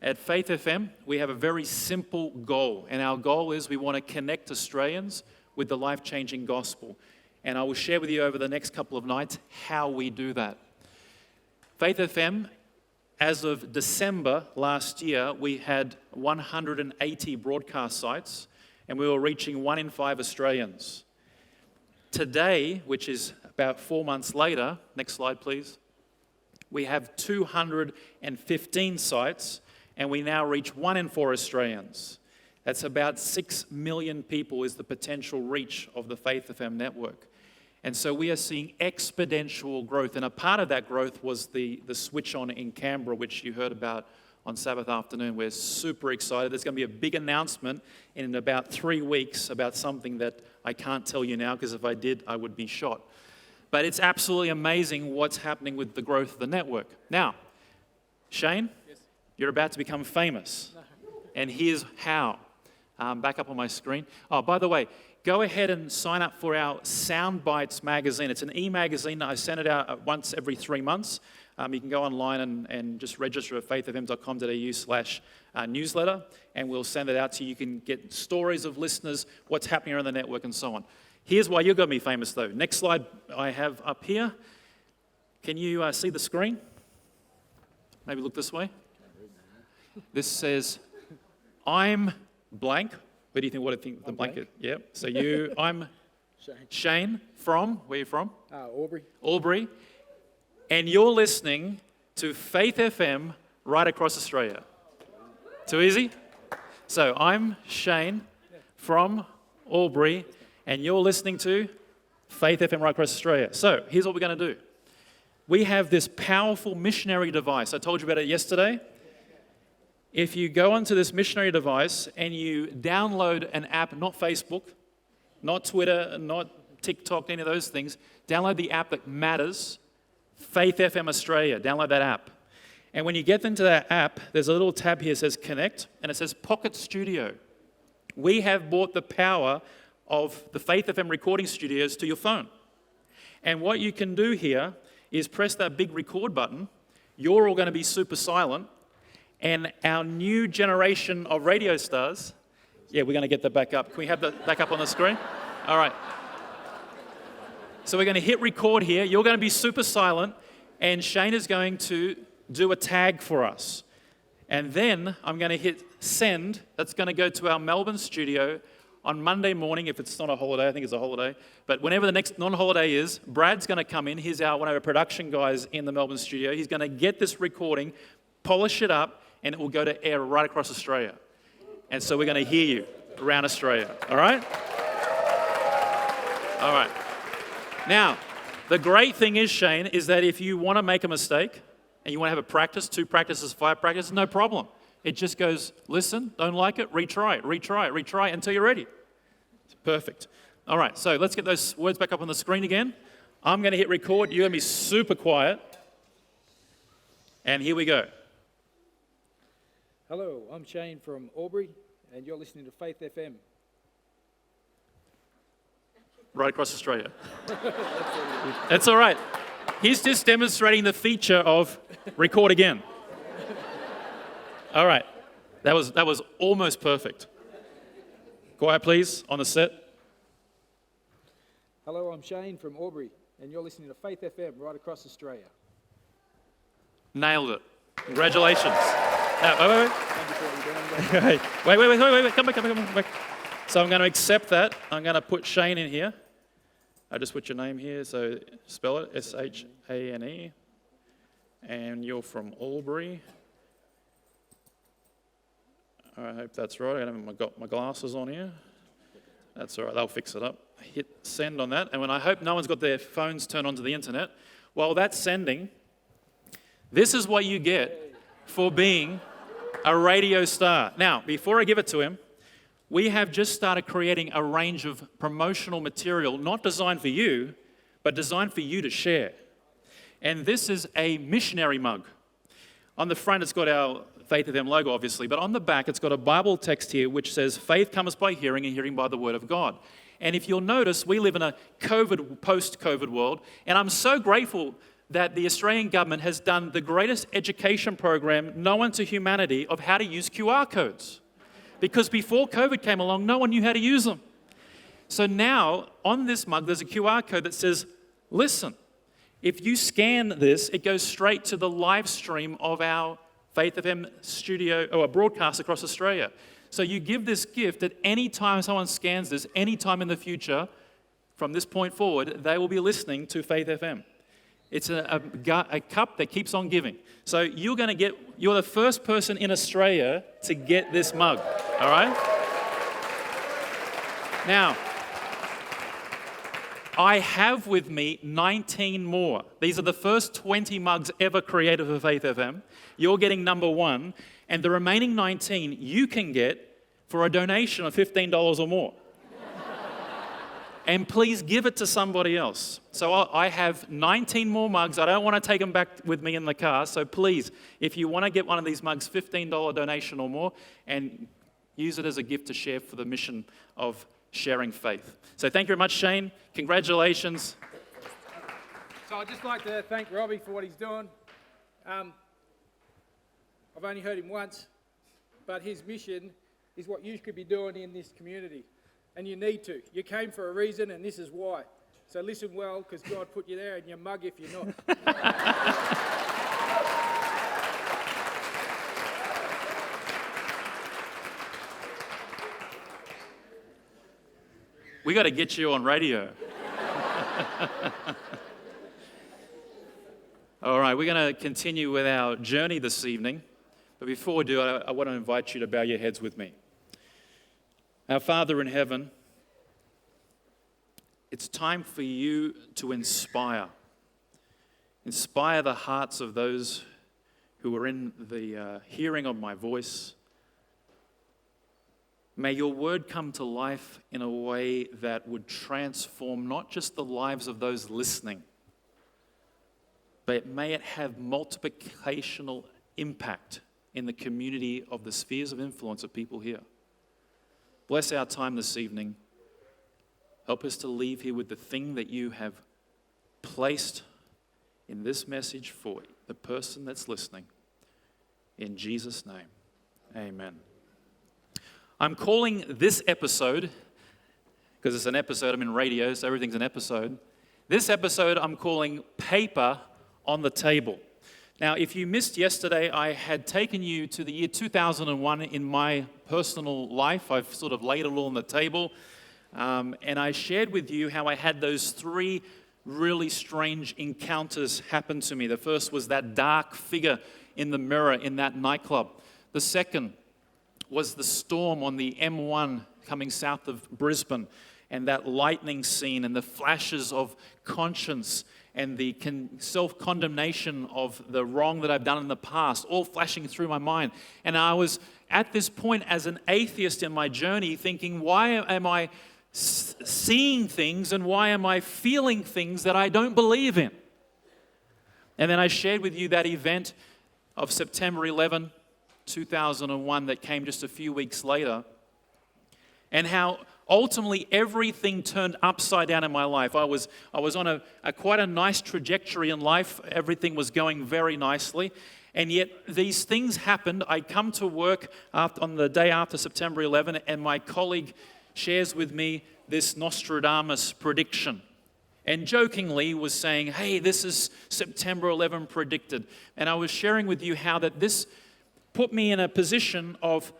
At Faith FM, we have a very simple goal, and our goal is we want to connect Australians with the life-changing gospel. And I will share with you over the next couple of nights how we do that. Faith FM, as of December last year, we had 180 broadcast sites, and we were reaching 1 in 5 Australians. Today, which is about 4 months later, next slide please, we have 215 sites, and we now reach 1 in 4 Australians. That's about 6 million people is the potential reach of the Faith FM network. And so we are seeing exponential growth, and a part of that growth was the switch on in Canberra, which you heard about on Sabbath afternoon. We're super excited. There's going to be a big announcement in about 3 weeks about something that I can't tell you now, because if I did, I would be shot. But it's absolutely amazing what's happening with the growth of the network. Now, Shane, yes, you're about to become famous. And here's how. Back up on my screen. Oh, by the way, go ahead and sign up for our Soundbites magazine. It's an e-magazine. I send it out once every 3 months. You can go online and just register at faithfm.com.au/newsletter, and we'll send it out to you. You can get stories of listeners, what's happening around the network, and so on. Here's why you're going to be famous, though. Next slide I have up here. Can you see the screen? Maybe look this way. This says, I'm blank. Where do you think, what do you think the blank is? Yep. So I'm Shane from, where are you from? Albury. Albury. And you're listening to Faith FM right across Australia. Too easy? So I'm Shane from Albury, and you're listening to Faith FM right across Australia. So here's what we're going to do. We have this powerful missionary device. I told you about it yesterday. If you go onto this missionary device and you download an app, not Facebook, not Twitter, not TikTok, any of those things, download the app that matters, Faith FM Australia. Download that app. And when you get into that app, there's a little tab here that says Connect, and it says Pocket Studio. We have brought the power of the Faith FM recording studios to your phone. And what you can do here is press that big record button. You're all going to be super silent. And our new generation of radio stars, yeah, we're going to get that back up. Can we have that back up on the screen? All right. So we're going to hit record here. You're going to be super silent, and Shane is going to do a tag for us. And then I'm going to hit send. That's going to go to our Melbourne studio on Monday morning, if it's not a holiday. I think it's a holiday. But whenever the next non-holiday is, Brad's going to come in. He's one of our production guys in the Melbourne studio. He's going to get this recording, polish it up, and it will go to air right across Australia. And so we're going to hear you around Australia. All right? All right. Now, the great thing is, Shane, is that if you want to make a mistake and you want to have a practice, 2 practices, 5 practices, no problem. It just goes, listen, don't like it, retry it until you're ready. It's perfect. All right, so let's get those words back up on the screen again. I'm going to hit record. You're going to be super quiet. And here we go. Hello, I'm Shane from Albury, and you're listening to Faith FM. Right across Australia. That's all right. He's just demonstrating the feature of record again. All right. That was almost perfect. Quiet, please, on the set. Hello, I'm Shane from Albury, and you're listening to Faith FM right across Australia. Nailed it. Congratulations. Now, wait. Thank you for what you're doing. Wait. Come back. So I'm going to accept that. I'm going to put Shane in here. I just put your name here, so spell it, S-H-A-N-E. And you're from Albury. I hope that's right. I've got my glasses on here. That's all right, they'll fix it up. Hit send on that. And when I hope no one's got their phones turned onto the internet, while that's sending, this is what you get for being a radio star. Now, before I give it to him, we have just started creating a range of promotional material, not designed for you, but designed for you to share. And this is a missionary mug. On the front, it's got our Faith FM logo, obviously, but on the back, it's got a Bible text here which says, faith comes by hearing and hearing by the word of God. And if you'll notice, we live in a post-COVID world, and I'm so grateful that the Australian government has done the greatest education program known to humanity of how to use QR codes. Because before COVID came along, no one knew how to use them. So now, on this mug, there's a QR code that says, listen, if you scan this, it goes straight to the live stream of our Faith FM studio, or a broadcast across Australia. So you give this gift at any time someone scans this, any time in the future, from this point forward, they will be listening to Faith FM. It's a cup that keeps on giving. So you're the first person in Australia to get this mug, all right? Now, I have with me 19 more. These are the first 20 mugs ever created for Faith FM. You're getting number 1, and the remaining 19 you can get for a donation of $15 or more. And please give it to somebody else. So I have 19 more mugs. I don't want to take them back with me in the car. So please, if you want to get one of these mugs, $15 donation or more, and use it as a gift to share for the mission of sharing faith. So thank you very much, Shane. Congratulations. So I'd just like to thank Robbie for what he's doing. I've only heard him once, but his mission is what you could be doing in this community. And you need to. You came for a reason, and this is why. So listen well, because God put you there, and you mug if you're not. We got to get you on radio. All right, we're going to continue with our journey this evening. But before we do, I want to invite you to bow your heads with me. Our Father in heaven, it's time for you to inspire the hearts of those who are in the hearing of my voice. May your word come to life in a way that would transform not just the lives of those listening, but may it have multiplicational impact in the community of the spheres of influence of people here. Bless our time this evening. Help us to leave here with the thing that you have placed in this message for the person that's listening. In Jesus' name, amen. I'm calling this episode, because it's an episode, I'm in radio, so everything's an episode. This episode I'm calling Paper on the Table. Now, if you missed yesterday, I had taken you to the year 2001 in my personal life. I've sort of laid it all on the table. And I shared with you how I had those 3 really strange encounters happen to me. The first was that dark figure in the mirror in that nightclub. The second was the storm on the M1 coming south of Brisbane, and that lightning scene and the flashes of conscience and the self-condemnation of the wrong that I've done in the past, all flashing through my mind. And I was at this point as an atheist in my journey thinking, why am I seeing things and why am I feeling things that I don't believe in? And then I shared with you that event of September 11, 2001 that came just a few weeks later, and how ultimately everything turned upside down in my life. I was on a quite a nice trajectory in life. Everything was going very nicely. And yet these things happened. I come to work on the day after September 11, and my colleague shares with me this Nostradamus prediction. And jokingly was saying, hey, this is September 11 predicted. And I was sharing with you how that this put me in a position of,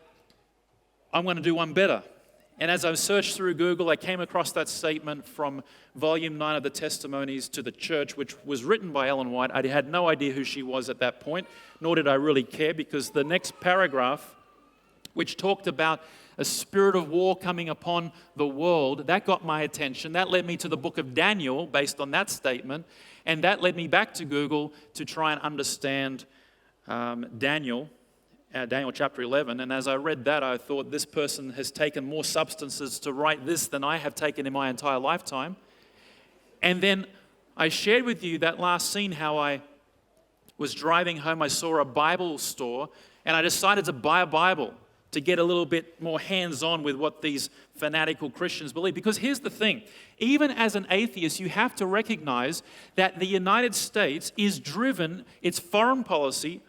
I'm going to do one better. And as I searched through Google, I came across that statement from Volume 9 of the Testimonies to the Church, which was written by Ellen White. I had no idea who she was at that point, nor did I really care, because the next paragraph, which talked about a spirit of war coming upon the world, that got my attention. That led me to the book of Daniel, based on that statement, and that led me back to Google to try and understand Daniel chapter 11, and as I read that, I thought this person has taken more substances to write this than I have taken in my entire lifetime. And then I shared with you that last scene, how I was driving home, I saw a Bible store, and I decided to buy a Bible to get a little bit more hands-on with what these fanatical Christians believe. Because here's the thing, even as an atheist, you have to recognize that the United States is driven, its foreign policy,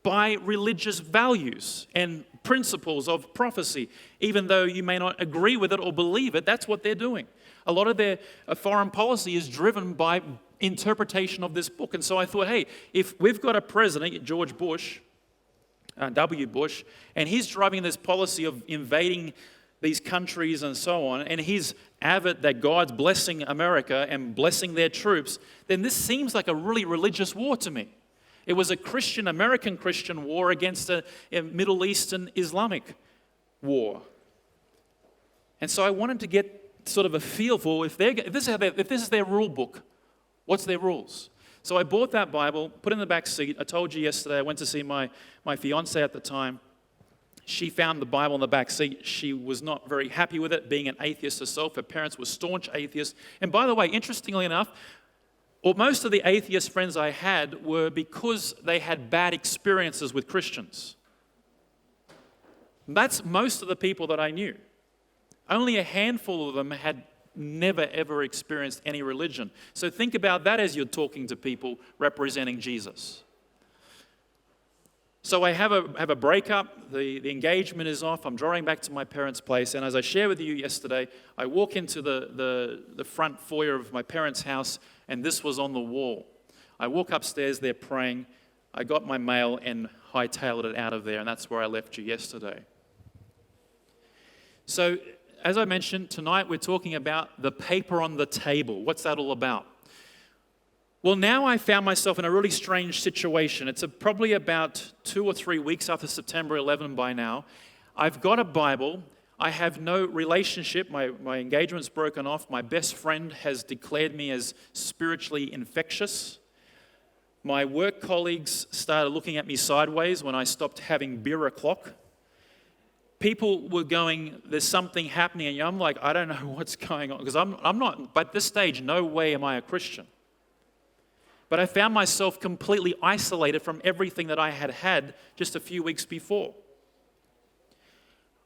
by religious values and principles of prophecy. Even though you may not agree with it or believe it, that's what they're doing. A lot of their foreign policy is driven by interpretation of this book. And so I thought, hey, if we've got a president, George Bush, W. Bush, and he's driving this policy of invading these countries and so on, and he's avid that God's blessing America and blessing their troops, then this seems like a really religious war to me. It was a American Christian war against a Middle Eastern Islamic war. And so I wanted to get sort of a feel for if this is their rule book, what's their rules? So I bought that Bible, put it in the back seat. I told you yesterday I went to see my fiancée at the time. She found the Bible in the back seat. She was not very happy with it, being an atheist herself. Her parents were staunch atheists. And by the way, interestingly enough, most of the atheist friends I had were because they had bad experiences with Christians. That's most of the people that I knew. Only a handful of them had never ever experienced any religion. So think about that as you're talking to people representing Jesus. So I have a breakup, the engagement is off, I'm drawing back to my parents' place, and as I shared with you yesterday, I walk into the front foyer of my parents' house, and this was on the wall. I walk upstairs, they're praying, I got my mail and hightailed it out of there, and that's where I left you yesterday. So, as I mentioned, tonight we're talking about the paper on the table. What's that all about? Well, now I found myself in a really strange situation. It's probably about 2 or 3 weeks after September 11 by now. I've got a Bible. I have no relationship. My engagement's broken off. My best friend has declared me as spiritually infectious. My work colleagues started looking at me sideways when I stopped having beer o'clock. People were going, there's something happening, and I'm like, I don't know what's going on, because I'm not, by this stage, no way am I a Christian. But I found myself completely isolated from everything that I had just a few weeks before.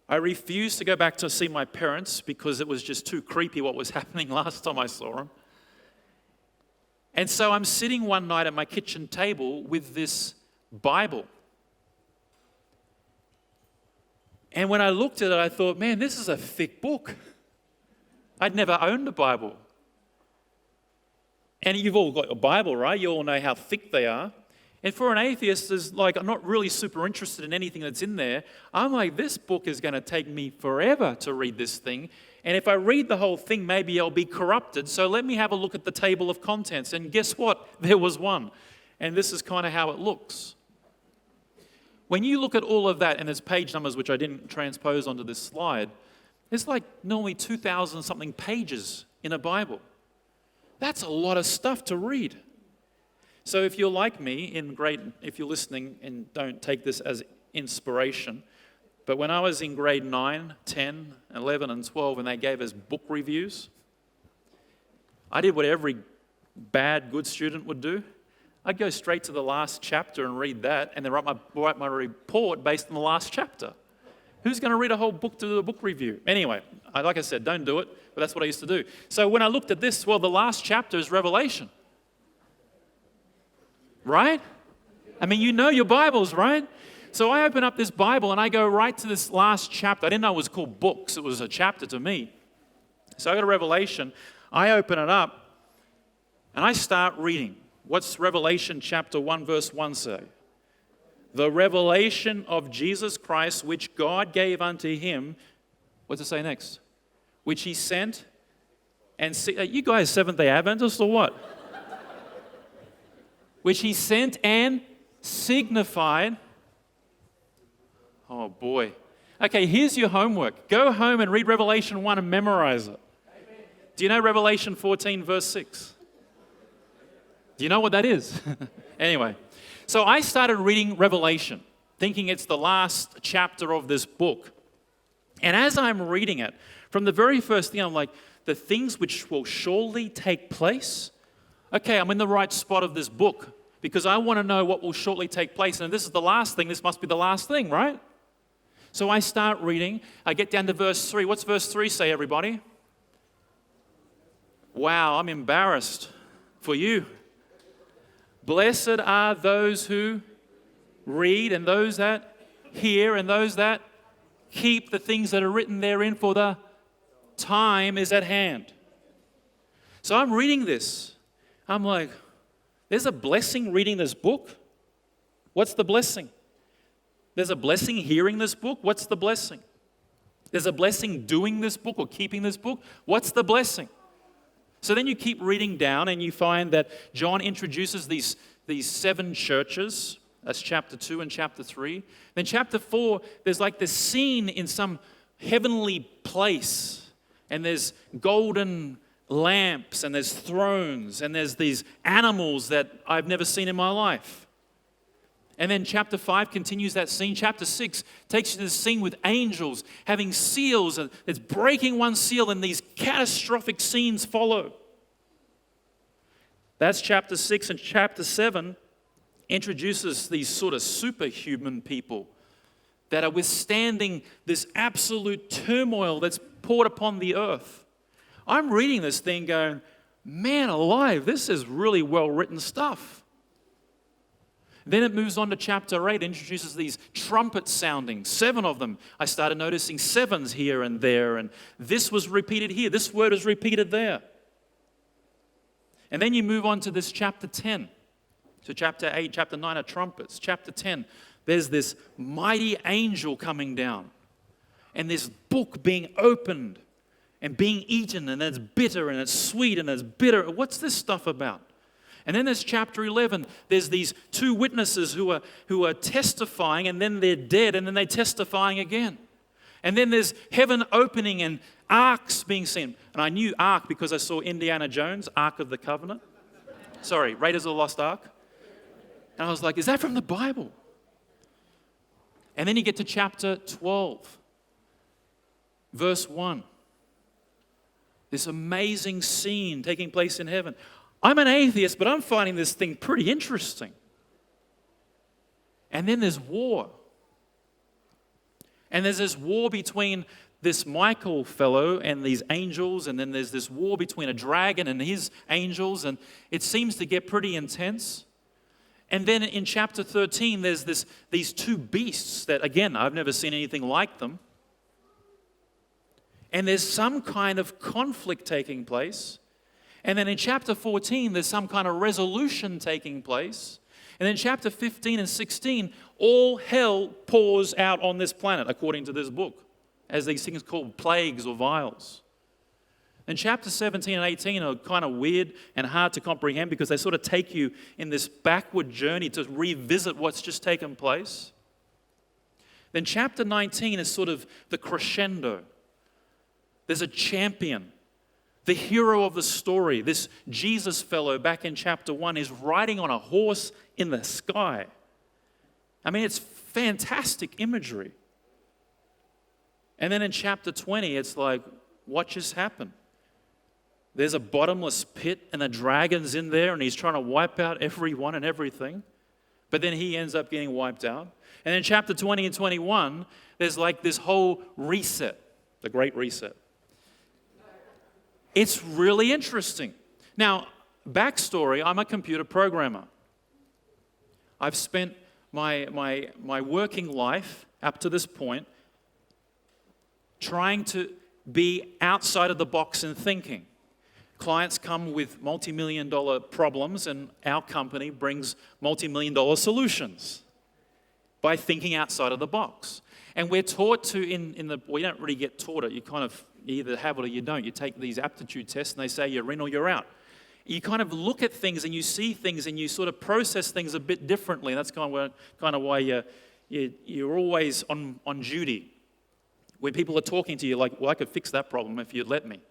I refused to go back to see my parents because it was just too creepy what was happening last time I saw them. And so I'm sitting one night at my kitchen table with this Bible. And when I looked at it, I thought, man, this is a thick book. I'd never owned a Bible. And you've all got a Bible, right? You all know how thick they are. And for an atheist, I'm not really super interested in anything that's in there. I'm like, this book is going to take me forever to read this thing. And if I read the whole thing, maybe I'll be corrupted. So let me have a look at the table of contents. And guess what? There was one. And this is kind of how it looks. When you look at all of that, and there's page numbers which I didn't transpose onto this slide, it's like normally 2,000 something pages in a Bible. That's a lot of stuff to read. So if you're like me, if you're listening and don't take this as inspiration, but when I was in grade 9, 10, 11, and 12, and they gave us book reviews, I did what every bad, good student would do. I'd go straight to the last chapter and read that, and then write my report based on the last chapter. Who's going to read a whole book to do a book review? Anyway, like I said, don't do it, but that's what I used to do. So when I looked at this, well, the last chapter is Revelation. Right? I mean, you know your Bibles, right? So I open up this Bible and I go right to this last chapter. I didn't know it was called books. It was a chapter to me. So I go to Revelation. I open it up and I start reading. What's Revelation chapter 1 verse 1 say? The revelation of Jesus Christ, which God gave unto him. What's it say next? Which he sent and... you guys Seventh-day Adventists or what? Which he sent and signified. Oh boy. Okay, here's your homework. Go home and read Revelation 1 and memorize it. Amen. Do you know Revelation 14 verse 6? Do you know what that is? Anyway, so I started reading Revelation, thinking it's the last chapter of this book. And as I'm reading it, from the very first thing, I'm like, the things which will surely take place. Okay, I'm in the right spot of this book because I want to know what will shortly take place. And if this is the last thing, this must be the last thing, right? So I start reading. I get down to verse 3. What's verse 3 say, everybody? Wow, I'm embarrassed for you. Blessed are those who read and those that hear and those that keep the things that are written therein, for the time is at hand. So I'm reading this. I'm like, there's a blessing reading this book. What's the blessing? There's a blessing hearing this book. What's the blessing? There's a blessing doing this book or keeping this book. What's the blessing? So then you keep reading down and you find that John introduces these 7 churches. That's chapter 2 and chapter 3. Then chapter 4, there's like this scene in some heavenly place. And there's golden lamps and there's thrones and there's these animals that I've never seen in my life. And then chapter 5 continues that scene. Chapter 6 takes you to the scene with angels having seals, and it's breaking one seal, and these catastrophic scenes follow. That's chapter 6, and chapter 7 introduces these sort of superhuman people that are withstanding this absolute turmoil that's poured upon the earth. I'm reading this thing going, man alive, this is really well-written stuff. Then it moves on to chapter 8, introduces these trumpet sounding, 7 of them. I started noticing 7s here and there, and this was repeated here, this word is repeated there. And then you move on to this chapter 10. So chapter 8, chapter 9 are trumpets. Chapter 10, there's this mighty angel coming down, and this book being opened and being eaten, and it's bitter, and it's sweet, and it's bitter. What's this stuff about? And then there's chapter 11. There's these 2 witnesses who are testifying, and then they're dead, and then they're testifying again. And then there's heaven opening and arks being seen. And I knew ark because I saw Indiana Jones, Ark of the Covenant. Sorry, Raiders of the Lost Ark. And I was like, is that from the Bible? And then you get to chapter 12, verse 1. This amazing scene taking place in heaven. I'm an atheist, but I'm finding this thing pretty interesting. And then there's war. And there's this war between this Michael fellow and these angels, and then there's this war between a dragon and his angels, and it seems to get pretty intense. And then in chapter 13, there's these 2 beasts that, again, I've never seen anything like them. And there's some kind of conflict taking place. And then in chapter 14, there's some kind of resolution taking place. And then chapter 15 and 16, all hell pours out on this planet, according to this book, as these things called plagues or vials. And chapter 17 and 18 are kind of weird and hard to comprehend because they sort of take you in this backward journey to revisit what's just taken place. Then chapter 19 is sort of the crescendo. There's a champion. The hero of the story, this Jesus fellow back in chapter 1, is riding on a horse in the sky. I mean, it's fantastic imagery. And then in chapter 20, it's like, what just happened? There's a bottomless pit and a dragon's in there and he's trying to wipe out everyone and everything. But then he ends up getting wiped out. And in chapter 20 and 21, there's like this whole reset, the Great Reset. It's really interesting. Now, backstory, I'm a computer programmer. I've spent my working life up to this point trying to be outside of the box in thinking. Clients come with multi-million-dollar problems, and our company brings multi-million-dollar solutions by thinking outside of the box. And we're taught to, we don't really get taught it. You either have it or you don't. You take these aptitude tests, and they say you're in or you're out. You kind of look at things, and you see things, and you sort of process things a bit differently. That's kind of why you're always on duty. When people are talking to you, like, well, I could fix that problem if you'd let me.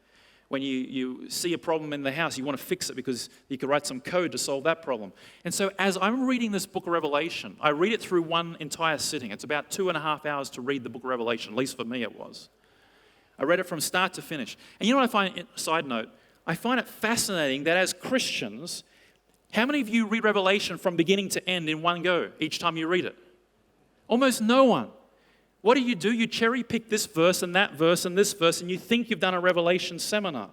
When you see a problem in the house, you want to fix it because you could write some code to solve that problem. And so as I'm reading this book of Revelation, I read it through one entire sitting. It's about 2.5 hours to read the book of Revelation, at least for me it was. I read it from start to finish. And you know what I find, side note, I find it fascinating that as Christians, how many of you read Revelation from beginning to end in one go each time you read it? Almost no one. What do? You cherry pick this verse and that verse and this verse, and you think you've done a Revelation seminar.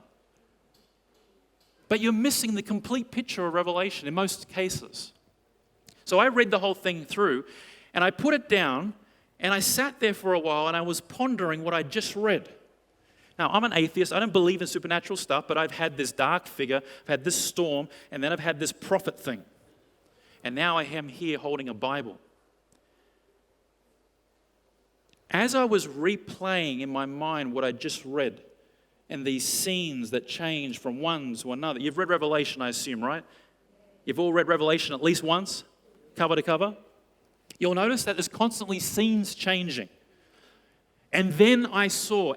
But you're missing the complete picture of Revelation in most cases. So I read the whole thing through, and I put it down, and I sat there for a while, and I was pondering what I just read. Now, I'm an atheist. I don't believe in supernatural stuff, but I've had this dark figure, I've had this storm, and then I've had this prophet thing. And now I am here holding a Bible. As I was replaying in my mind what I just read, and these scenes that change from one to another. You've read Revelation, I assume, right? You've all read Revelation at least once, cover to cover. You'll notice that there's constantly scenes changing. And then I saw.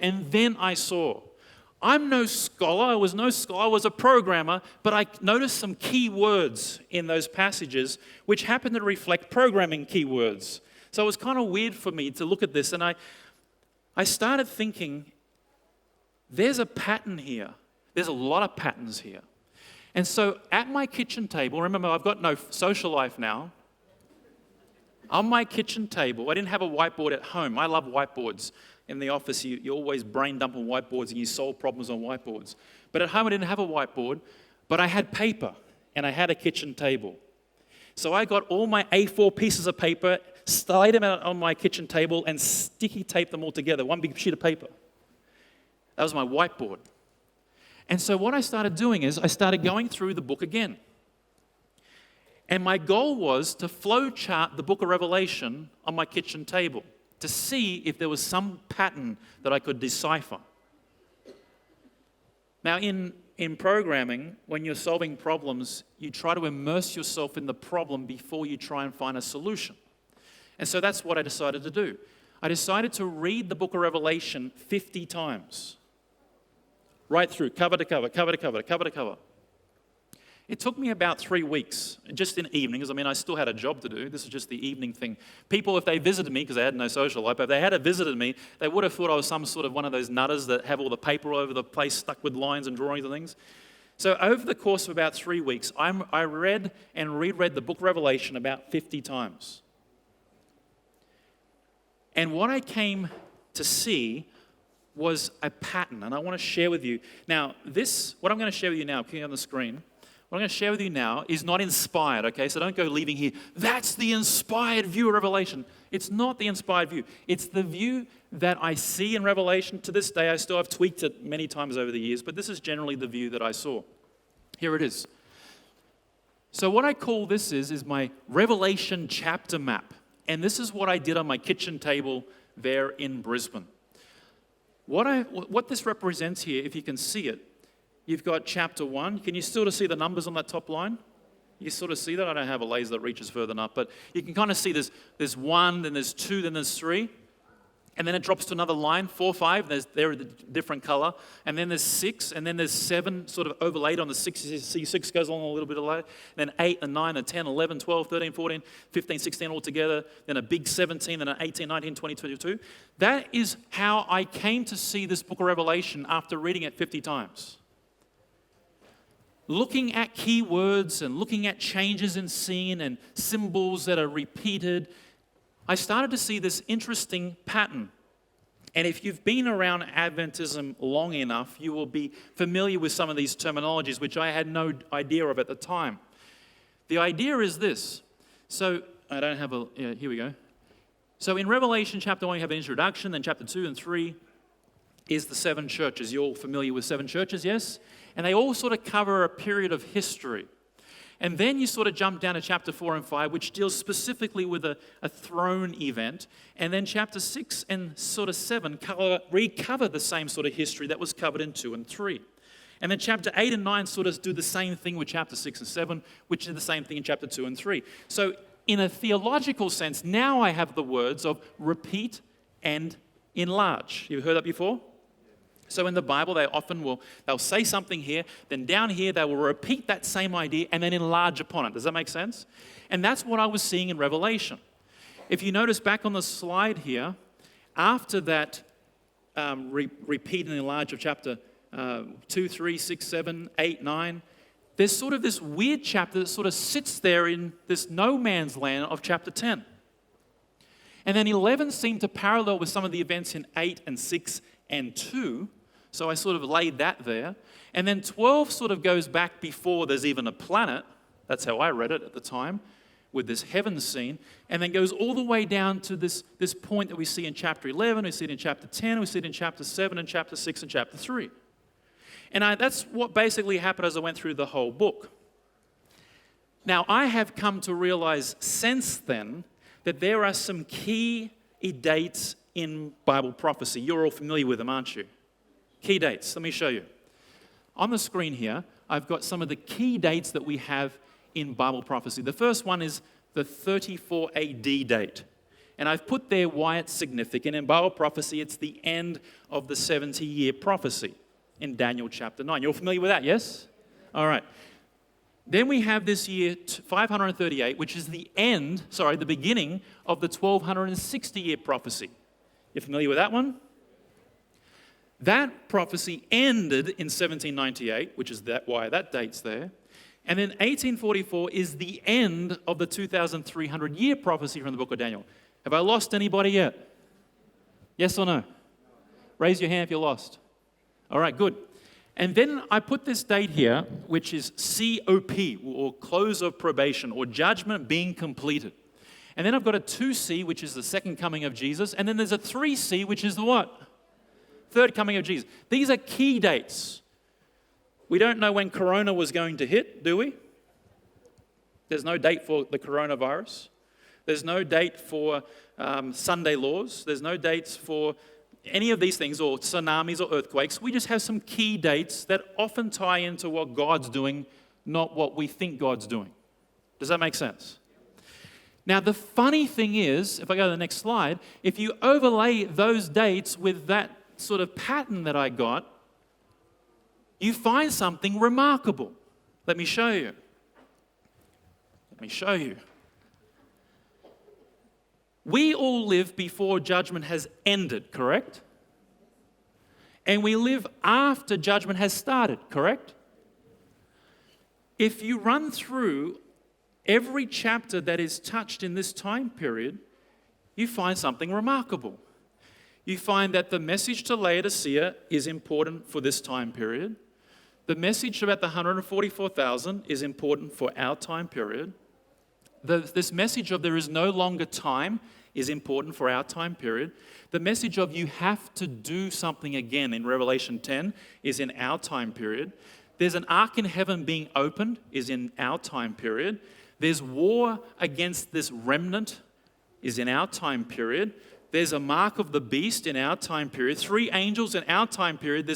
I'm no scholar, I was a programmer, but I noticed some key words in those passages which happen to reflect programming keywords. So it was kind of weird for me to look at this, and I started thinking, there's a pattern here. There's a lot of patterns here. And so at my kitchen table, remember I've got no social life now. On my kitchen table, I didn't have a whiteboard at home. I love whiteboards. In the office, you always brain dump on whiteboards and you solve problems on whiteboards. But at home, I didn't have a whiteboard, but I had paper and I had a kitchen table. So I got all my A4 pieces of paper, laid them out on my kitchen table and sticky taped them all together, one big sheet of paper. That was my whiteboard. And so what I started doing is I started going through the book again. And my goal was to flow chart the book of Revelation on my kitchen table to see if there was some pattern that I could decipher. Now, in programming, when you're solving problems, you try to immerse yourself in the problem before you try and find a solution. And so that's what I decided to do. I decided to read the book of Revelation 50 times. Right through, cover to cover, cover to cover, cover to cover. It took me about 3 weeks, just in evenings. I mean, I still had a job to do. This was just the evening thing. People, if they visited me, because they had no social life, but if they had visited me, they would have thought I was some sort of one of those nutters that have all the paper all over the place stuck with lines and drawings and things. So over the course of about 3 weeks, I read and reread the book of Revelation about 50 times. And what I came to see was a pattern, and I want to share with you. Now, what I'm going to share with you now, on the screen, what I'm going to share with you now is not inspired, okay? So don't go leaving here, that's the inspired view of Revelation. It's not the inspired view. It's the view that I see in Revelation to this day. I still have tweaked it many times over the years, but this is generally the view that I saw. Here it is. So what I call this is my Revelation chapter map. And this is what I did on my kitchen table there in Brisbane. What this represents here, if you can see it, you've got chapter 1. Can you sort of see the numbers on that top line? You sort of see that? I don't have a laser that reaches further enough, but you can kind of see there's 1, then there's 2, then there's 3. And then it drops to another line, 4, 5, they're a different color. And then there's 6, and then there's 7 sort of overlaid on the 6. You see 6 goes along a little bit of later. Then 8 and 9 and 10, 11, 12, 13, 14, 15, 16 all together. Then a big 17, then an 18, 19, 20, 22. That is how I came to see this book of Revelation after reading it 50 times. Looking at key words and looking at changes in scene and symbols that are repeated, I started to see this interesting pattern. And if you've been around Adventism long enough, you will be familiar with some of these terminologies, which I had no idea of at the time. The idea is this. So, I don't have here we go. So in Revelation chapter 1, you have an introduction, then chapter 2 and 3 is the 7 churches. You're all familiar with 7 churches, yes? And they all sort of cover a period of history. And then you sort of jump down to chapter 4 and 5, which deals specifically with a throne event. And then chapter 6 and sort of 7 recover the same sort of history that was covered in 2 and 3. And then chapter 8 and 9 sort of do the same thing with chapter 6 and 7, which is the same thing in chapter 2 and 3. So in a theological sense, now I have the words of repeat and enlarge. You've heard that before? So in the Bible, they'll say something here, then down here they will repeat that same idea and then enlarge upon it. Does that make sense? And that's what I was seeing in Revelation. If you notice back on the slide here, after that repeat and enlarge of chapter 2, 3, 6, 7, 8, 9, there's sort of this weird chapter that sort of sits there in this no man's land of chapter 10. And then 11 seemed to parallel with some of the events in 8 and 6 and 2. So I sort of laid that there. And then 12 sort of goes back before there's even a planet. That's how I read it at the time, with this heaven scene. And then goes all the way down to this point that we see in chapter 11, we see it in chapter 10, we see it in chapter 7, and chapter 6, and chapter 3. And that's what basically happened as I went through the whole book. Now, I have come to realize since then that there are some key dates in Bible prophecy. You're all familiar with them, aren't you? Key dates. Let me show you. On the screen here, I've got some of the key dates that we have in Bible prophecy. The first one is the 34 AD date. And I've put there why it's significant. In Bible prophecy, it's the end of the 70-year prophecy in Daniel chapter 9. You're familiar with that, yes? All right. Then we have this year 538, which is the beginning of the 1260-year prophecy. You familiar with that one? That prophecy ended in 1798, which is why that date's there. And then 1844 is the end of the 2,300-year prophecy from the book of Daniel. Have I lost anybody yet? Yes or no? Raise your hand if you're lost. All right, good. And then I put this date here, which is COP, or close of probation, or judgment being completed. And then I've got a 2C, which is the second coming of Jesus. And then there's a 3C, which is the what? Third coming of Jesus. These are key dates. We don't know when Corona was going to hit, do we? There's no date for the coronavirus. There's no date for Sunday laws. There's no dates for any of these things, or tsunamis or earthquakes. We just have some key dates that often tie into what God's doing, not what we think God's doing. Does that make sense? Now, the funny thing is, if I go to the next slide, if you overlay those dates with that sort of pattern that I got, you find something remarkable. Let me show you. We all live before judgment has ended, correct? And we live after judgment has started, correct? If you run through every chapter that is touched in this time period, you find something remarkable. You find that the message to Laodicea is important for this time period. The message about the 144,000 is important for our time period. This message of there is no longer time is important for our time period. The message of you have to do something again in Revelation 10 is in our time period. There's an ark in heaven being opened is in our time period. There's war against this remnant is in our time period. There's a mark of the beast in our time period. 3 angels in our time period.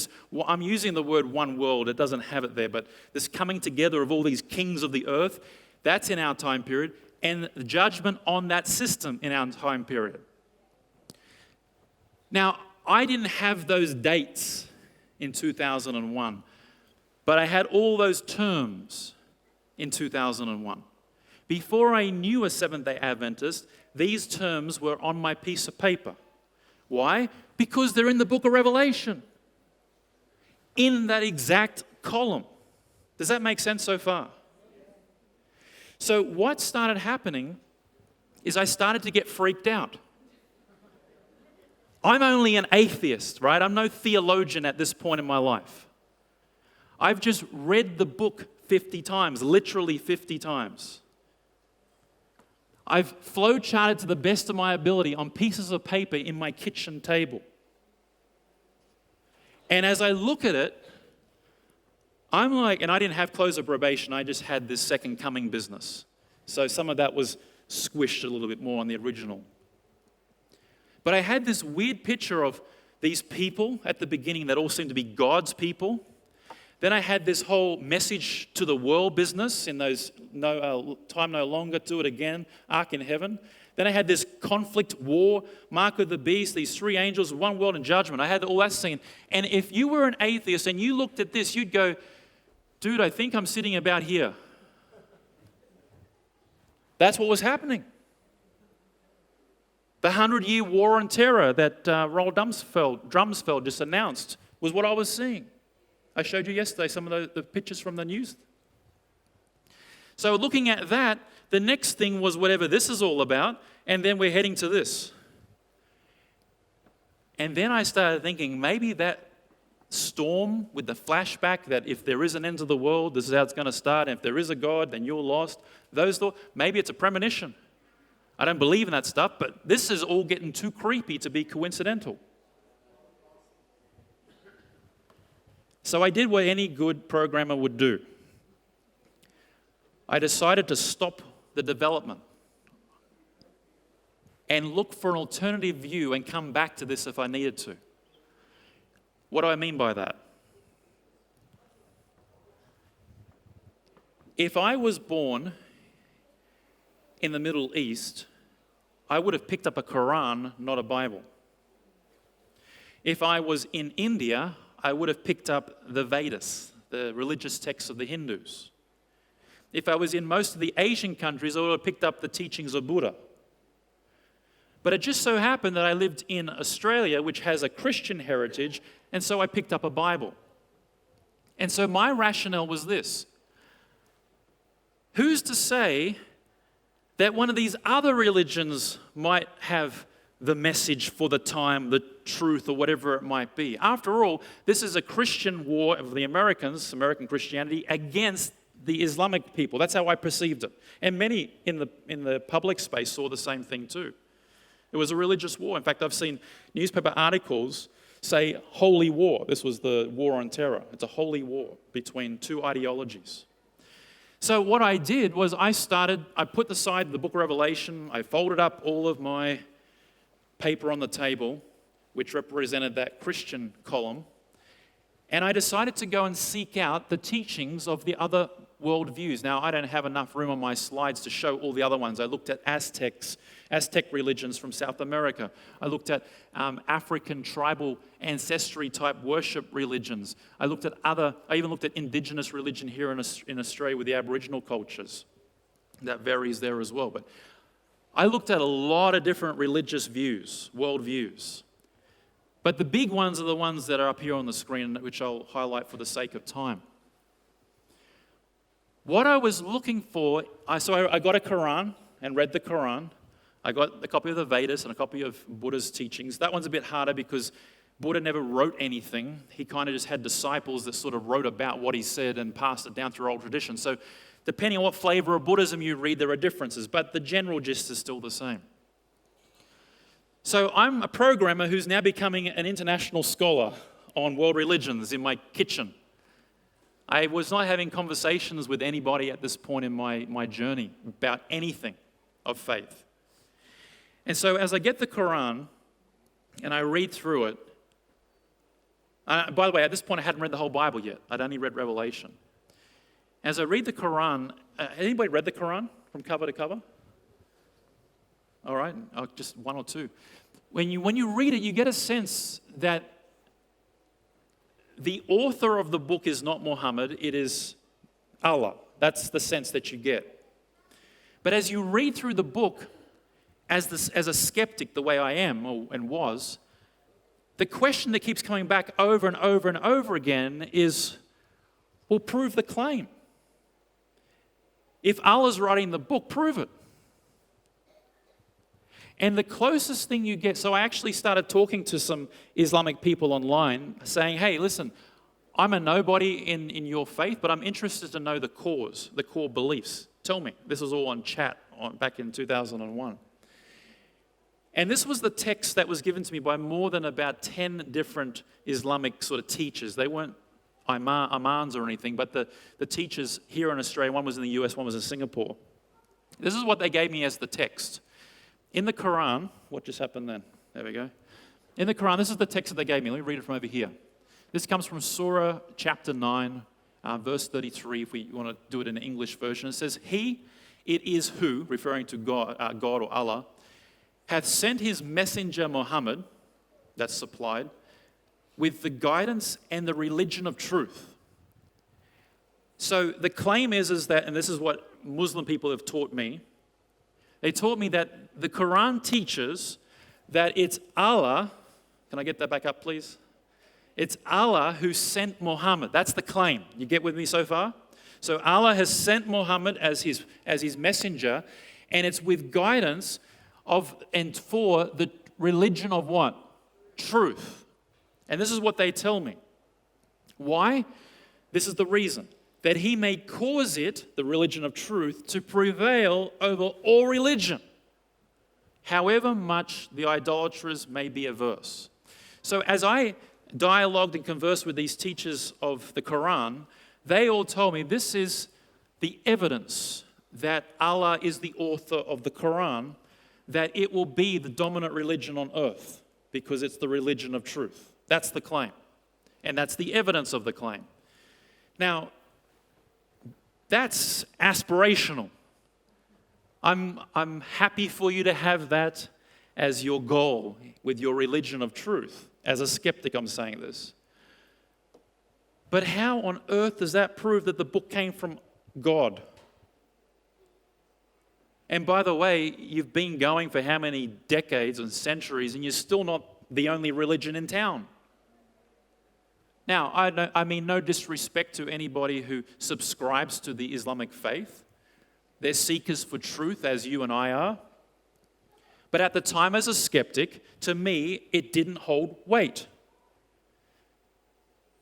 I'm using the word one world. It doesn't have it there, but this coming together of all these kings of the earth, that's in our time period. And the judgment on that system in our time period. Now, I didn't have those dates in 2001, but I had all those terms in 2001. Before I knew a Seventh-day Adventist, these terms were on my piece of paper. Why? Because they're in the book of Revelation, in that exact column. Does that make sense so far? So what started happening is I started to get freaked out. I'm only an atheist, right? I'm no theologian at this point in my life. I've just read the book 50 times, literally 50 times. I've flowcharted to the best of my ability on pieces of paper in my kitchen table. And as I look at it, I'm like, and I didn't have close of probation, I just had this second coming business. So some of that was squished a little bit more on the original. But I had this weird picture of these people at the beginning that all seemed to be God's people. Then I had this whole message to the world business in those time no longer, do it again, ark in heaven. Then I had this conflict, war, mark of the beast, these 3 angels, one world and judgment. I had all that scene. And if you were an atheist and you looked at this, you'd go, dude, I think I'm sitting about here. That's what was happening. The 100-year war on terror that Roald Drumsfeld just announced was what I was seeing. I showed you yesterday some of the pictures from the news. So looking at that, the next thing was whatever this is all about, and then we're heading to this. And then I started thinking maybe that storm with the flashback that if there is an end to the world, this is how it's going to start. And if there is a God, then you're lost. Those thoughts, maybe it's a premonition. I don't believe in that stuff, but this is all getting too creepy to be coincidental. So I did what any good programmer would do. I decided to stop the development and look for an alternative view and come back to this if I needed to. What do I mean by that? If I was born in the Middle East, I would have picked up a Quran, not a Bible. If I was in India, I would have picked up the Vedas, the religious texts of the Hindus. If I was in most of the Asian countries, I would have picked up the teachings of Buddha. But it just so happened that I lived in Australia, which has a Christian heritage, and so I picked up a Bible. And so my rationale was this: who's to say that one of these other religions might have the message for the time, the truth, or whatever it might be? After all, this is a Christian war of the Americans, American Christianity, against the Islamic people. That's how I perceived it. And many in the public space saw the same thing too. It was a religious war. In fact, I've seen newspaper articles say holy war. This was the war on terror. It's a holy war between two ideologies. So what I did was I put aside the book of Revelation, I folded up all of my paper on the table, which represented that Christian column, and I decided to go and seek out the teachings of the other worldviews. Now, I don't have enough room on my slides to show all the other ones. I looked at Aztec religions from South America. I looked at African tribal ancestry type worship religions. I even looked at indigenous religion here in Australia with the Aboriginal cultures. That varies there as well. But I looked at a lot of different religious views, worldviews. But the big ones are the ones that are up here on the screen, which I'll highlight for the sake of time. What I was looking for, I got a Quran and read the Quran. I got a copy of the Vedas and a copy of Buddha's teachings. That one's a bit harder because Buddha never wrote anything. He kind of just had disciples that sort of wrote about what he said and passed it down through oral tradition. So depending on what flavor of Buddhism you read, there are differences, but the general gist is still the same. So I'm a programmer who's now becoming an international scholar on world religions in my kitchen. I was not having conversations with anybody at this point in my journey about anything of faith. And so as I get the Quran and I read through it, by the way, at this point I hadn't read the whole Bible yet. I'd only read Revelation. As I read the Quran, anybody read the Quran from cover to cover? All right, just one or two. When you read it, you get a sense that the author of the book is not Muhammad, it is Allah. That's the sense that you get. But as you read through the book, as a skeptic, the way I am and was, the question that keeps coming back over and over and over again is, well, prove the claim. If Allah's writing the book, prove it. And the closest thing you get, so I actually started talking to some Islamic people online saying, hey, listen, I'm a nobody in your faith, but I'm interested to know the core beliefs. Tell me. This was all on chat back in 2001. And this was the text that was given to me by more than about 10 different Islamic sort of teachers. They weren't imams or anything, but the teachers here in Australia, one was in the US, one was in Singapore. This is what they gave me as the text. In the Quran, what just happened then? There we go. In the Quran, this is the text that they gave me. Let me read it from over here. This comes from Surah chapter 9, verse 33, if we want to do it in an English version. It says, it is who, referring to God or Allah, hath sent his messenger Muhammad, that's supplied, with the guidance and the religion of truth. So the claim is that, and this is what Muslim people have taught me, they taught me that the Quran teaches that it's Allah, can I get that back up please? It's Allah who sent Muhammad. That's the claim. You get with me so far? So Allah has sent Muhammad as his messenger, and it's with guidance of and for the religion of what? truth. And this is what they tell me. Why? This is the reason. That he may cause it, the religion of truth, to prevail over all religion, however much the idolaters may be averse. So as I dialogued and conversed with these teachers of the Quran, they all told me this is the evidence that Allah is the author of the Quran, that it will be the dominant religion on earth because it's the religion of truth. That's the claim. And that's the evidence of the claim. Now, that's aspirational. I'm happy for you to have that as your goal with your religion of truth. As a skeptic, I'm saying this. But how on earth does that prove that the book came from God? And by the way, you've been going for how many decades and centuries, and you're still not the only religion in town. Now, I mean no disrespect to anybody who subscribes to the Islamic faith. They're seekers for truth, as you and I are. But at the time, as a skeptic, to me, it didn't hold weight.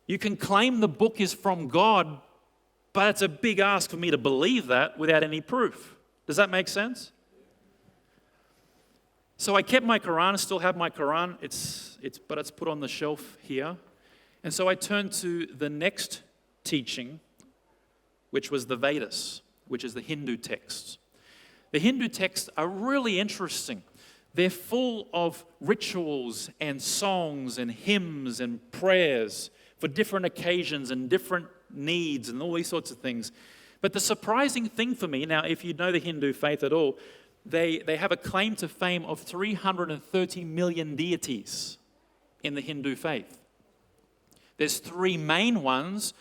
You can claim the book is from God, but it's a big ask for me to believe that without any proof. Does that make sense? So I kept my Quran, still have my Quran, but it's put on the shelf here. And so I turned to the next teaching, which was the Vedas, which is the Hindu texts. The Hindu texts are really interesting. They're full of rituals and songs and hymns and prayers for different occasions and different needs and all these sorts of things. But the surprising thing for me, now if you know the Hindu faith at all, they have a claim to fame of 330 million deities in the Hindu faith. There's three main ones,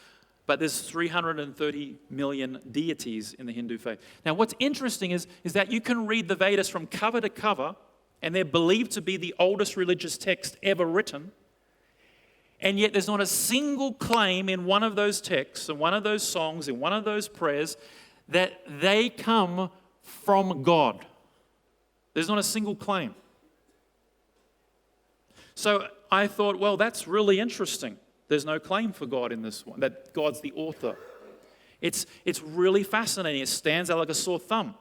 but there's 330 million deities in the Hindu faith. Now what's interesting is that you can read the Vedas from cover to cover, and they're believed to be the oldest religious text ever written, and yet there's not a single claim in one of those texts, in one of those songs, in one of those prayers, that they come from God. There's not a single claim. So I thought, well, that's really interesting. There's no claim for God in this one, that God's the author. It's really fascinating. It stands out like a sore thumb.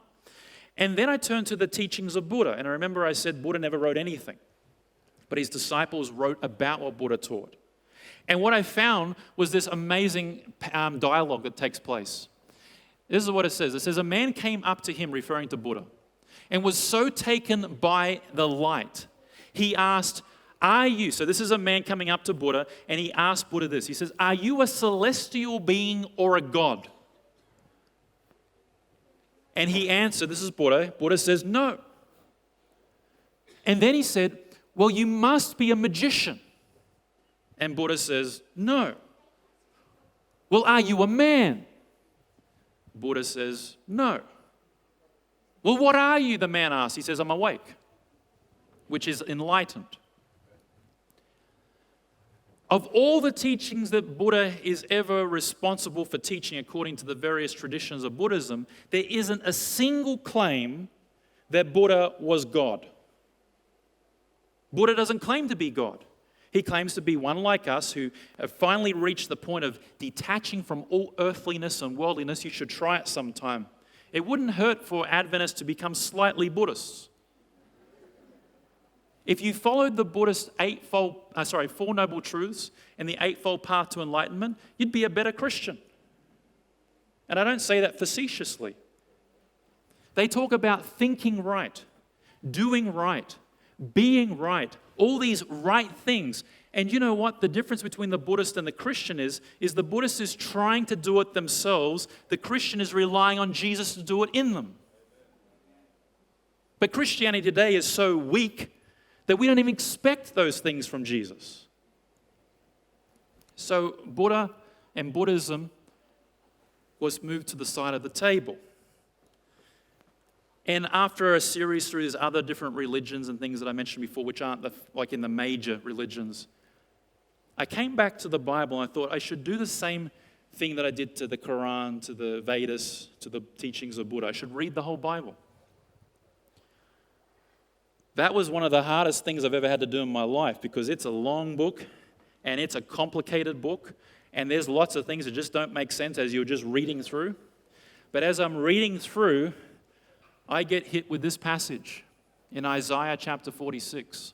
And then I turned to the teachings of Buddha. And I remember I said Buddha never wrote anything, but his disciples wrote about what Buddha taught. And what I found was this amazing dialogue that takes place. This is what it says. It says, a man came up to him, referring to Buddha, and was so taken by the light. He asked, are you, so this is a man coming up to Buddha, and he asked Buddha this. He says, are you a celestial being or a god? And he answered, this is Buddha. Buddha says, no. And then he said, well, you must be a magician. And Buddha says, no. Well, are you a man? Buddha says, no. Well, what are you? The man asks. He says, I'm awake, which is enlightened. Of all the teachings that Buddha is ever responsible for teaching according to the various traditions of Buddhism, there isn't a single claim that Buddha was God. Buddha doesn't claim to be God. He claims to be one like us who have finally reached the point of detaching from all earthliness and worldliness. You should try it sometime. It wouldn't hurt for Adventists to become slightly Buddhists. If you followed the Buddhist Four Noble Truths and the Eightfold Path to Enlightenment, you'd be a better Christian. And I don't say that facetiously. They talk about thinking right, doing right, being right, all these right things. And you know what? The difference between the Buddhist and the Christian is the Buddhist is trying to do it themselves. The Christian is relying on Jesus to do it in them. But Christianity today is so weak that we don't even expect those things from Jesus. So Buddha and Buddhism was moved to the side of the table. And after a series through these other different religions and things that I mentioned before, which aren't like in the major religions, I came back to the Bible and I thought I should do the same thing that I did to the Quran, to the Vedas, to the teachings of Buddha. I should read the whole Bible. That was one of the hardest things I've ever had to do in my life because it's a long book and it's a complicated book and there's lots of things that just don't make sense as you're just reading through. But as I'm reading through, I get hit with this passage in Isaiah chapter 46.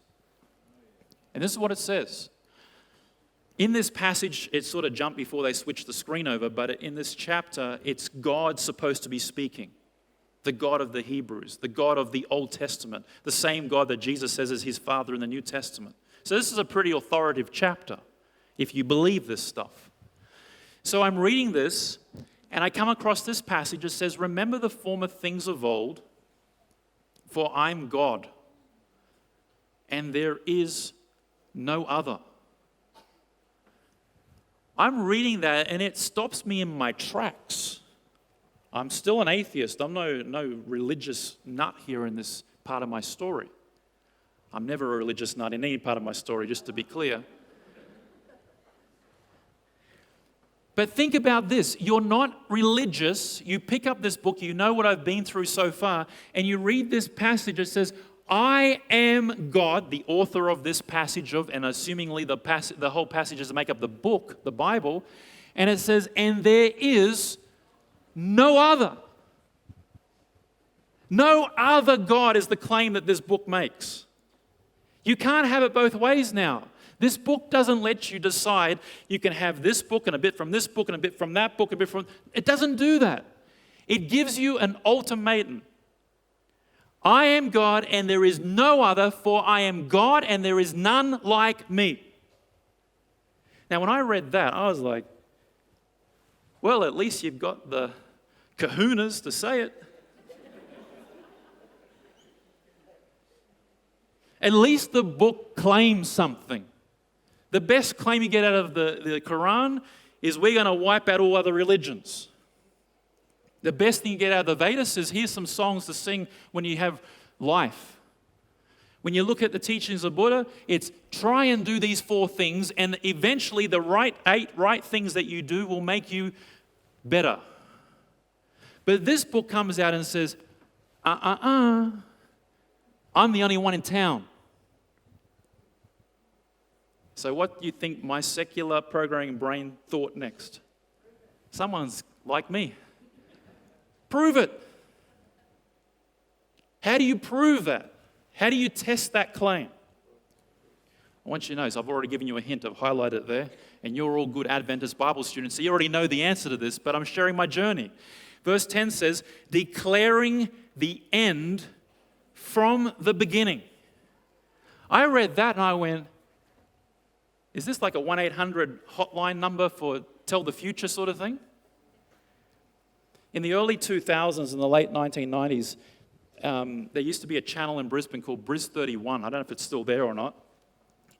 And this is what it says. In this passage, it sort of jumped before they switched the screen over, but in this chapter, it's God supposed to be speaking. The God of the Hebrews, the God of the Old Testament, the same God that Jesus says is his Father in the New Testament. So this is a pretty authoritative chapter, if you believe this stuff. So I'm reading this, and I come across this passage that says, remember the former things of old, for I'm God, and there is no other. I'm reading that, and it stops me in my tracks. I'm still an atheist. I'm no religious nut here in this part of my story. I'm never a religious nut in any part of my story, just to be clear. But think about this. You're not religious. You pick up this book, you know what I've been through so far, and you read this passage. It says, I am God, the author of this passage and assumingly the whole passages that make up the book, the Bible, and it says, and there is no other. No other God is the claim that this book makes. You can't have it both ways now. This book doesn't let you decide you can have this book and a bit from this book and a bit from that book, a bit from... It doesn't do that. It gives you an ultimatum. I am God and there is no other, for I am God and there is none like me. Now, when I read that, I was like, well, at least you've got the kahunas to say it. At least the book claims something. The best claim you get out of the Quran is we're going to wipe out all other religions. The best thing you get out of the Vedas is here's some songs to sing when you have life. When you look at the teachings of Buddha, it's try and do these 4 things, and eventually the 8 right things that you do will make you better. But this book comes out and says, I'm the only one in town. So what do you think my secular programming brain thought next? Someone's like me. Prove it. How do you prove that? How do you test that claim? I want you to know, so I've already given you a hint, I've highlighted it there, and you're all good Adventist Bible students, so you already know the answer to this, but I'm sharing my journey. Verse 10 says, declaring the end from the beginning. I read that and I went, is this like a 1-800 hotline number for tell the future sort of thing? In the early 2000s and the late 1990s, there used to be a channel in Brisbane called Bris 31. I don't know if it's still there or not.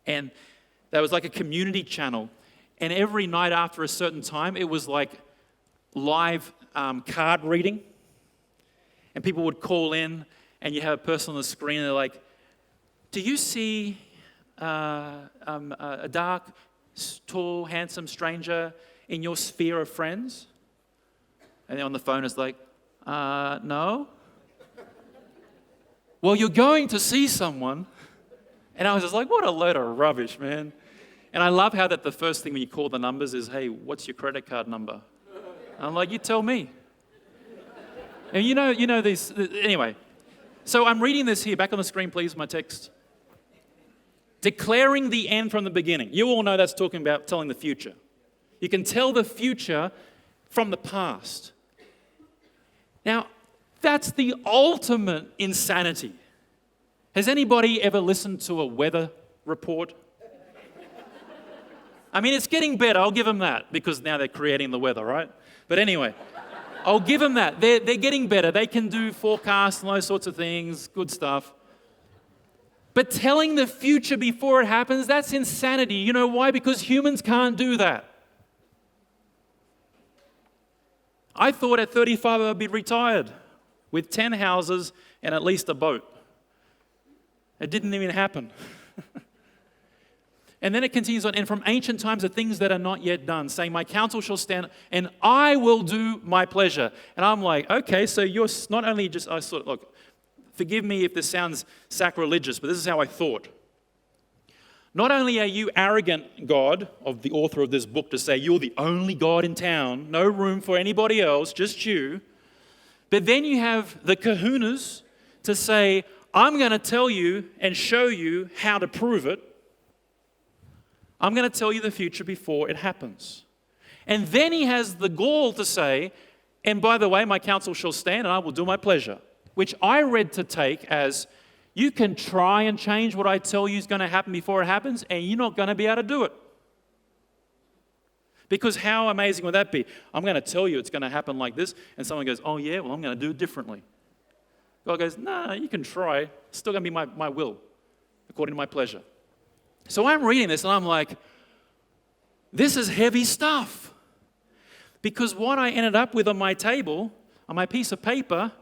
And that was like a community channel. And every night after a certain time, it was like live card reading. And people would call in, and you have a person on the screen, and they're like, do you see a dark, tall, handsome stranger in your sphere of friends? And then on the phone it's like, no. Well, you're going to see someone. And I was just like, what a load of rubbish, man. And I love how that the first thing when you call the numbers is, hey, what's your credit card number? And I'm like, you tell me. And you know these, anyway. So I'm reading this here, back on the screen, please, my text. Declaring the end from the beginning. You all know that's talking about telling the future. You can tell the future from the past. Now, that's the ultimate insanity. Has anybody ever listened to a weather report? I mean, it's getting better, I'll give them that, because now they're creating the weather, right? But anyway, I'll give them that. They're getting better. They can do forecasts and those sorts of things, good stuff. But telling the future before it happens, that's insanity. You know why? Because humans can't do that. I thought at 35 I'd be retired with 10 houses and at least a boat. It didn't even happen. And then it continues on, and from ancient times the things that are not yet done, saying, my counsel shall stand, and I will do my pleasure. And I'm like, okay, so you're not only just, I sort of, look, forgive me if this sounds sacrilegious, but this is how I thought. Not only are you arrogant, God, of the author of this book, to say you're the only God in town, no room for anybody else, just you, but then you have the kahunas to say, I'm going to tell you and show you how to prove it. I'm going to tell you the future before it happens. And then he has the gall to say, and by the way, my counsel shall stand and I will do my pleasure, which I read to take as, you can try and change what I tell you is going to happen before it happens, and you're not going to be able to do it. Because how amazing would that be? I'm going to tell you it's going to happen like this, and someone goes, oh yeah, well, I'm going to do it differently. God goes, no, you can try. It's still going to be my will, according to my pleasure. So I'm reading this, and I'm like, this is heavy stuff. Because what I ended up with on my table, on my piece of paper,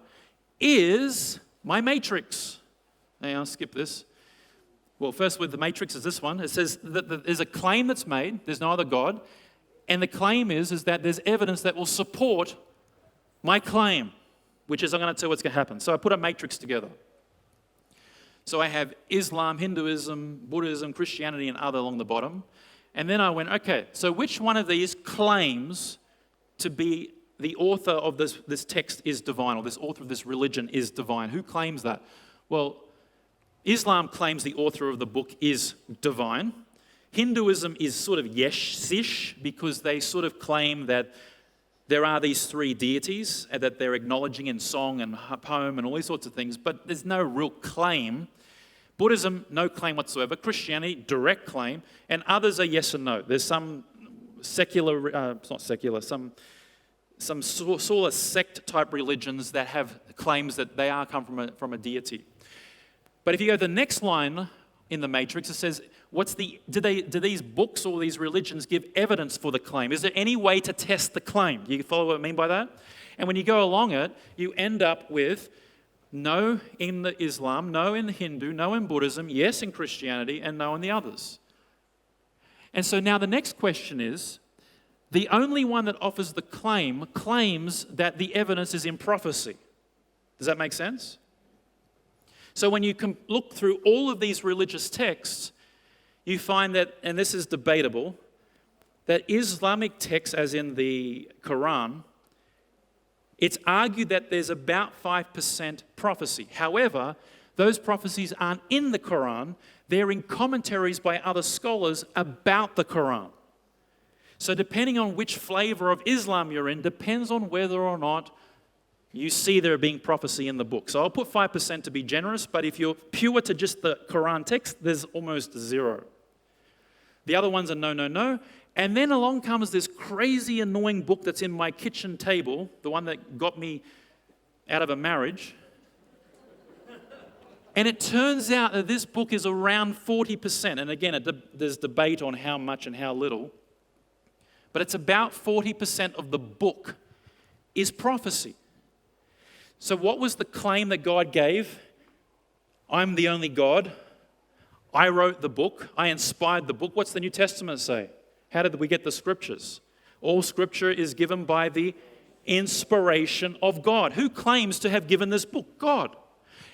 is my matrix. Hey, I'll skip this. Well, first with the matrix is this one. It says that there's a claim that's made. There's no other God. And the claim is that there's evidence that will support my claim, which is I'm going to tell you what's going to happen. So I put a matrix together. So I have Islam, Hinduism, Buddhism, Christianity, and other along the bottom. And then I went, okay, so which one of these claims to be the author of this text is divine, or this author of this religion is divine? Who claims that? Well, Islam claims the author of the book is divine. Hinduism is sort of yes-ish because they sort of claim that there are these three deities that they're acknowledging in song and poem and all these sorts of things, but there's no real claim. Buddhism, no claim whatsoever. Christianity, direct claim. And others are yes and no. There's some secular, it's not secular, some sort of sect-type religions that have claims that they are come from a deity. But if you go to the next line in the matrix, it says, do these books or these religions give evidence for the claim? Is there any way to test the claim? You follow what I mean by that? And when you go along it, you end up with no in the Islam, no in the Hindu, no in Buddhism, yes in Christianity, and no in the others. And so now the next question is, the only one that offers the claim claims that the evidence is in prophecy. Does that make sense? So when you look through all of these religious texts, you find that, and this is debatable, that Islamic texts, as in the Quran, it's argued that there's about 5% prophecy. However, those prophecies aren't in the Quran, they're in commentaries by other scholars about the Quran. So depending on which flavor of Islam you're in, depends on whether or not you see there being prophecy in the book. So I'll put 5% to be generous, but if you're pure to just the Quran text, there's almost zero. The other ones are no, no, no. And then along comes this crazy, annoying book that's in my kitchen table, the one that got me out of a marriage. And it turns out that this book is around 40%. And again, there's debate on how much and how little. But it's about 40% of the book is prophecy. So what was the claim that God gave? I'm the only God. I wrote the book. I inspired the book. What's the New Testament say? How did we get the scriptures? All scripture is given by the inspiration of God. Who claims to have given this book? God.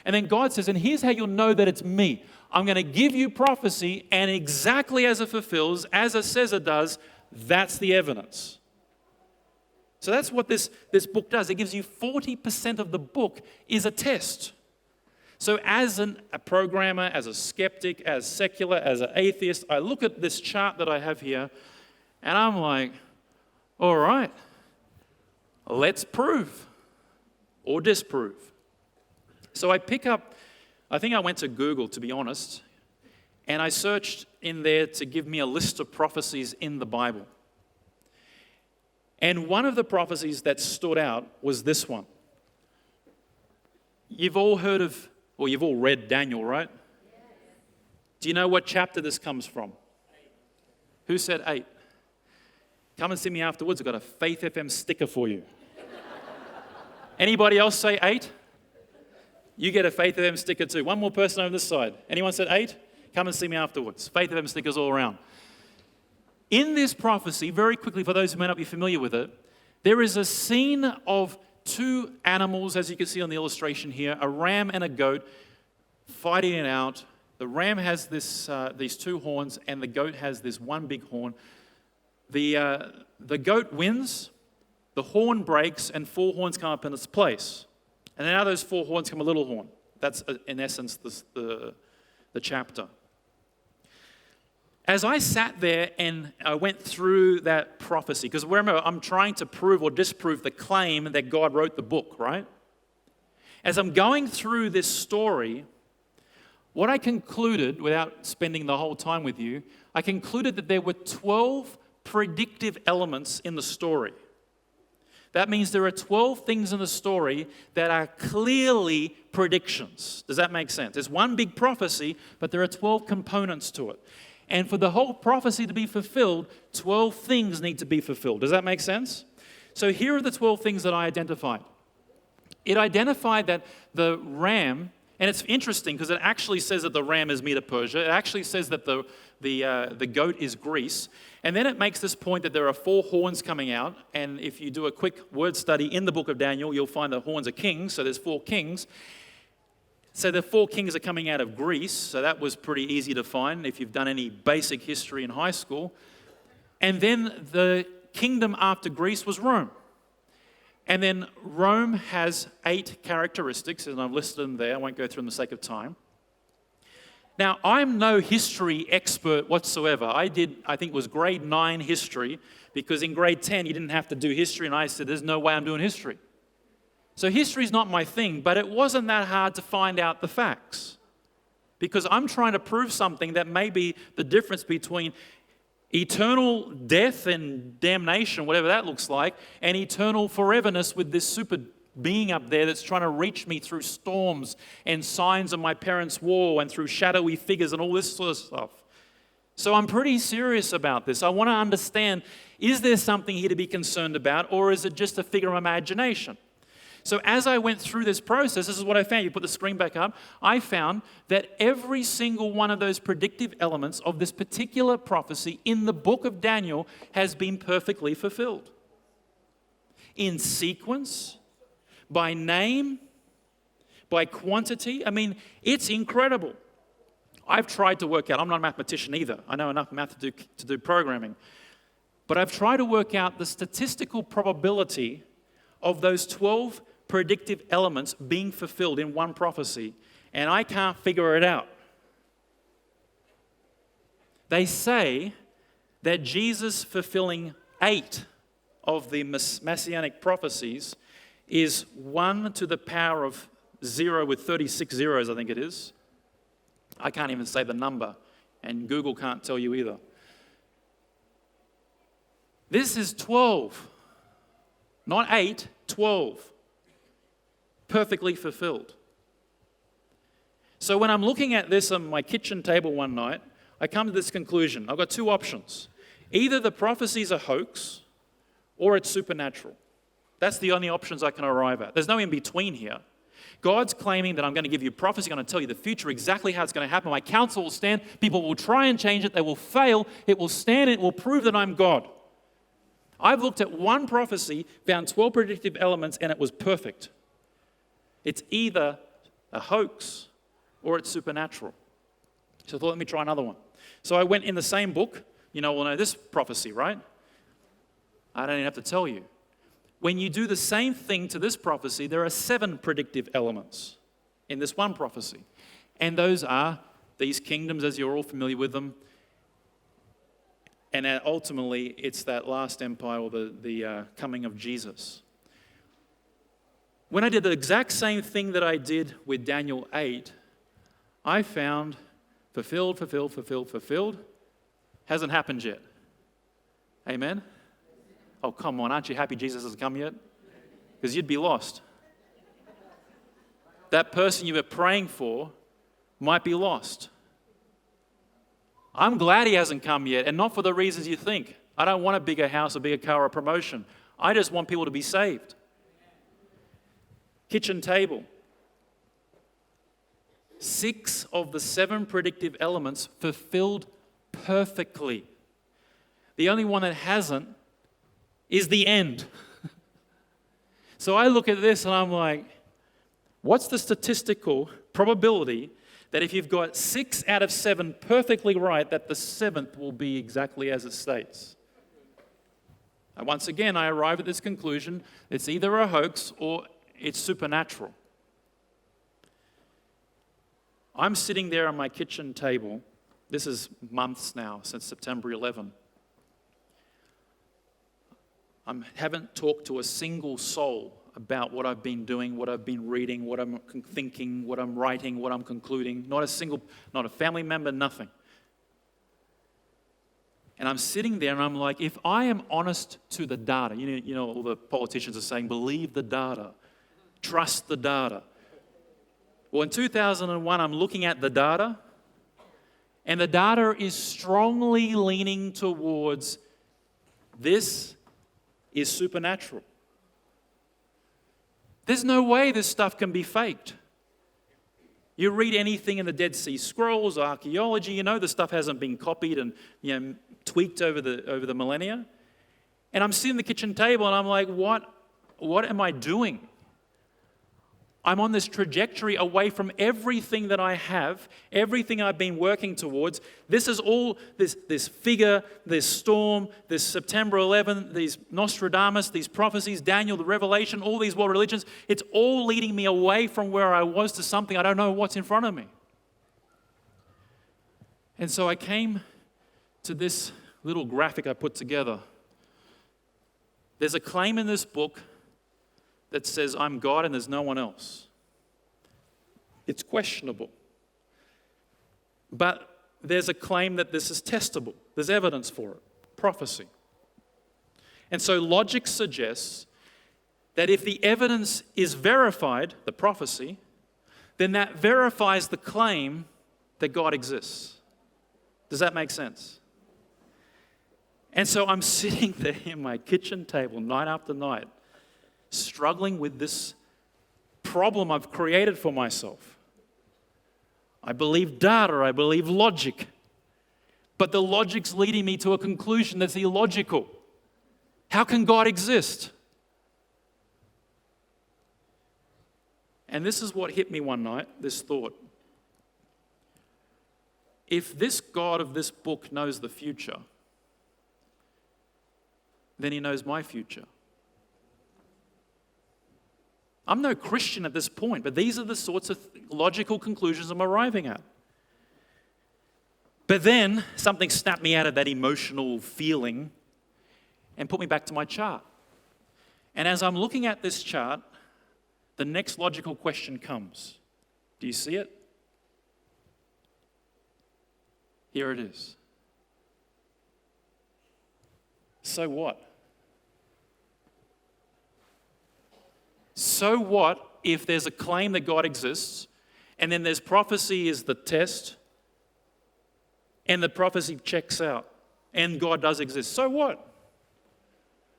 And then God says, and here's how you'll know that it's me. I'm going to give you prophecy, and exactly as it fulfills, as it says it does, that's the evidence. So that's what this book does. It gives you 40% of the book is a test. So as a programmer, as a skeptic, as secular, as an atheist, I look at this chart that I have here, and I'm like, all right, let's prove or disprove. So I think I went to Google, to be honest, and I searched in there to give me a list of prophecies in the Bible. And one of the prophecies that stood out was this one. You've all heard of, or you've all read Daniel, right? Do you know what chapter this comes from? 8. Who said 8? Come and see me afterwards. I've got a Faith FM sticker for you. Anybody else say 8? You get a Faith FM sticker too. One more person over this side. Anyone said 8? Come and see me afterwards. Faith FM stickers all around. In this prophecy, very quickly for those who may not be familiar with it, there is a scene of two animals, as you can see on the illustration here, a ram and a goat fighting it out. The ram has these two horns, and the goat has this one big horn. The goat wins, the horn breaks, and four horns come up in its place. And then out of those four horns come a little horn. That's, in essence, the chapter. As I sat there and I went through that prophecy, because remember, I'm trying to prove or disprove the claim that God wrote the book, right? As I'm going through this story, what I concluded, without spending the whole time with you, I concluded that there were 12 predictive elements in the story. That means there are 12 things in the story that are clearly predictions. Does that make sense? There's one big prophecy, but there are 12 components to it. And for the whole prophecy to be fulfilled, 12 things need to be fulfilled. Does that make sense? So here are the 12 things that I identified. It identified that the ram, and it's interesting because it actually says that the ram is Medo-Persia. It actually says that the goat is Greece. And then it makes this point that there are four horns coming out. And if you do a quick word study in the book of Daniel, you'll find the horns are kings. So there's four kings. So the four kings are coming out of Greece. So that was pretty easy to find if you've done any basic history in high school. And then the kingdom after Greece was Rome. And then Rome has 8 characteristics, and I've listed them there. I won't go through them for the sake of time. Now, I'm no history expert whatsoever. I think it was grade 9 history, because in grade 10 you didn't have to do history, and I said, there's no way I'm doing history. So history's not my thing, but it wasn't that hard to find out the facts. Because I'm trying to prove something that may be the difference between eternal death and damnation, whatever that looks like, and eternal foreverness with this super being up there that's trying to reach me through storms and signs of my parents' war and through shadowy figures and all this sort of stuff. So I'm pretty serious about this. I want to understand, is there something here to be concerned about, or is it just a figure of imagination? So as I went through this process, this is what I found. You put the screen back up. I found that every single one of those predictive elements of this particular prophecy in the book of Daniel has been perfectly fulfilled. In sequence, by name, by quantity. I mean, it's incredible. I've tried to work out, I'm not a mathematician either. I know enough math to do programming. But I've tried to work out the statistical probability of those 12 predictive elements being fulfilled in one prophecy, and I can't figure it out. They say that Jesus fulfilling 8 of the messianic prophecies is 1 to the power of 0 with 36 zeros, I think it is. I can't even say the number, and Google can't tell you either. This is 12, not 8, 12. Perfectly fulfilled. So when I'm looking at this on my kitchen table one night, I come to this conclusion. I've got 2 options. Either the prophecies are hoax, or it's supernatural. That's the only options I can arrive at. There's no in between here. God's claiming that I'm going to give you prophecy, I'm going to tell you the future, exactly how it's going to happen. My counsel will stand. People will try and change it. They will fail. It will stand. It will prove that I'm God. I've looked at one prophecy, found 12 predictive elements, and it was perfect. It's either a hoax or it's supernatural. So I thought, let me try another one. So I went in the same book. You know this prophecy, right? I don't even have to tell you. When you do the same thing to this prophecy, there are 7 predictive elements in this one prophecy. And those are these kingdoms, as you're all familiar with them. And ultimately, it's that last empire, or the coming of Jesus. When I did the exact same thing that I did with Daniel 8, I found fulfilled. Hasn't happened yet. Amen? Oh, come on, aren't you happy Jesus hasn't come yet? Because you'd be lost. That person you were praying for might be lost. I'm glad he hasn't come yet, and not for the reasons you think. I don't want a bigger house, a bigger car, or a promotion. I just want people to be saved. Kitchen table. 6 of the 7 predictive elements fulfilled perfectly. The only one that hasn't is the end. So I look at this and I'm like, what's the statistical probability that if you've got 6 out of 7 perfectly right, that the 7th will be exactly as it states? And once again, I arrive at this conclusion: it's either a hoax or it's supernatural. I'm sitting there on my kitchen table. This is months now, since September 11. I haven't talked to a single soul about what I've been doing, what I've been reading, what I'm thinking, what I'm writing, what I'm concluding. Not a family member, nothing. And I'm sitting there and I'm like, if I am honest to the data, you know all the politicians are saying, believe the data, trust the data. Well, in 2001, I'm looking at the data, and the data is strongly leaning towards this is supernatural. There's no way this stuff can be faked. You read anything in the Dead Sea Scrolls, archaeology, you know the stuff hasn't been copied and tweaked over the millennia. And I'm sitting at the kitchen table and I'm like, what am I doing? I'm on this trajectory away from everything that I have, everything I've been working towards. This is all, this figure, this storm, this September 11, these Nostradamus, these prophecies, Daniel, the Revelation, all these world religions. It's all leading me away from where I was to something I don't know what's in front of me. And so I came to this little graphic I put together. There's a claim in this book that says, I'm God and there's no one else. It's questionable. But there's a claim that this is testable. There's evidence for it. Prophecy. And so logic suggests that if the evidence is verified, the prophecy, then that verifies the claim that God exists. Does that make sense? And so I'm sitting there in my kitchen table night after night, struggling with this problem I've created for myself. I believe data, I believe logic, but the logic's leading me to a conclusion that's illogical. How can God exist? And this is what hit me one night, this thought. If this God of this book knows the future, then he knows my future. I'm no Christian at this point, but these are the sorts of logical conclusions I'm arriving at. But then something snapped me out of that emotional feeling and put me back to my chart. And as I'm looking at this chart, the next logical question comes. Do you see it? Here it is. So what? So what if there's a claim that God exists, and then there's prophecy is the test, and the prophecy checks out, and God does exist? So what?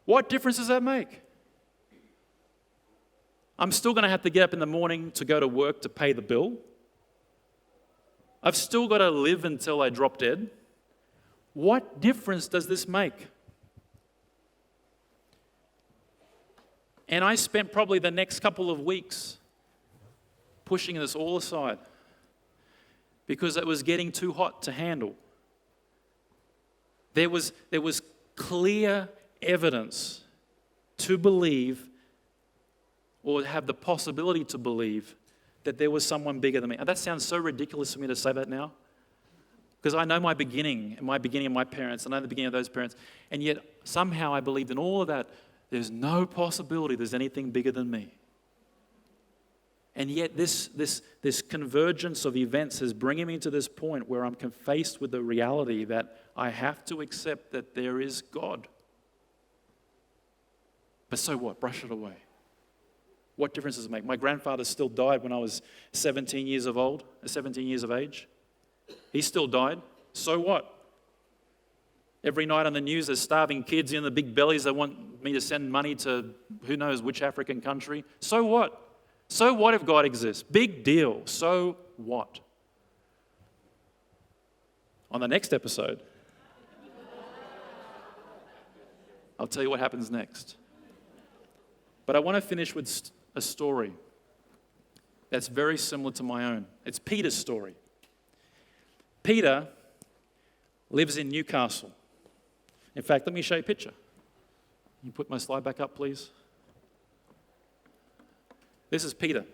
What difference does that make? I'm still going to have to get up in the morning to go to work to pay the bill. I've still got to live until I drop dead. What difference does this make? And I spent probably the next couple of weeks pushing this all aside because it was getting too hot to handle. There was clear evidence to believe or have the possibility to believe that there was someone bigger than me. And that sounds so ridiculous for me to say that now because I know my beginning of my parents, I know the beginning of those parents, and yet somehow I believed in all of that. There's no possibility there's anything bigger than me. And yet this convergence of events is bringing me to this point where I'm faced with the reality that I have to accept that there is God. But so what? Brush it away. What difference does it make? My grandfather still died when I was 17 years of age. He still died. So what? Every night on the news, there's starving kids in the big bellies that want me to send money to who knows which African country. So what? So what if God exists? Big deal. So what? On the next episode, I'll tell you what happens next. But I want to finish with a story that's very similar to my own. It's Peter's story. Peter lives in Newcastle. In fact, let me show you a picture. Can you put my slide back up, please? This is Peter.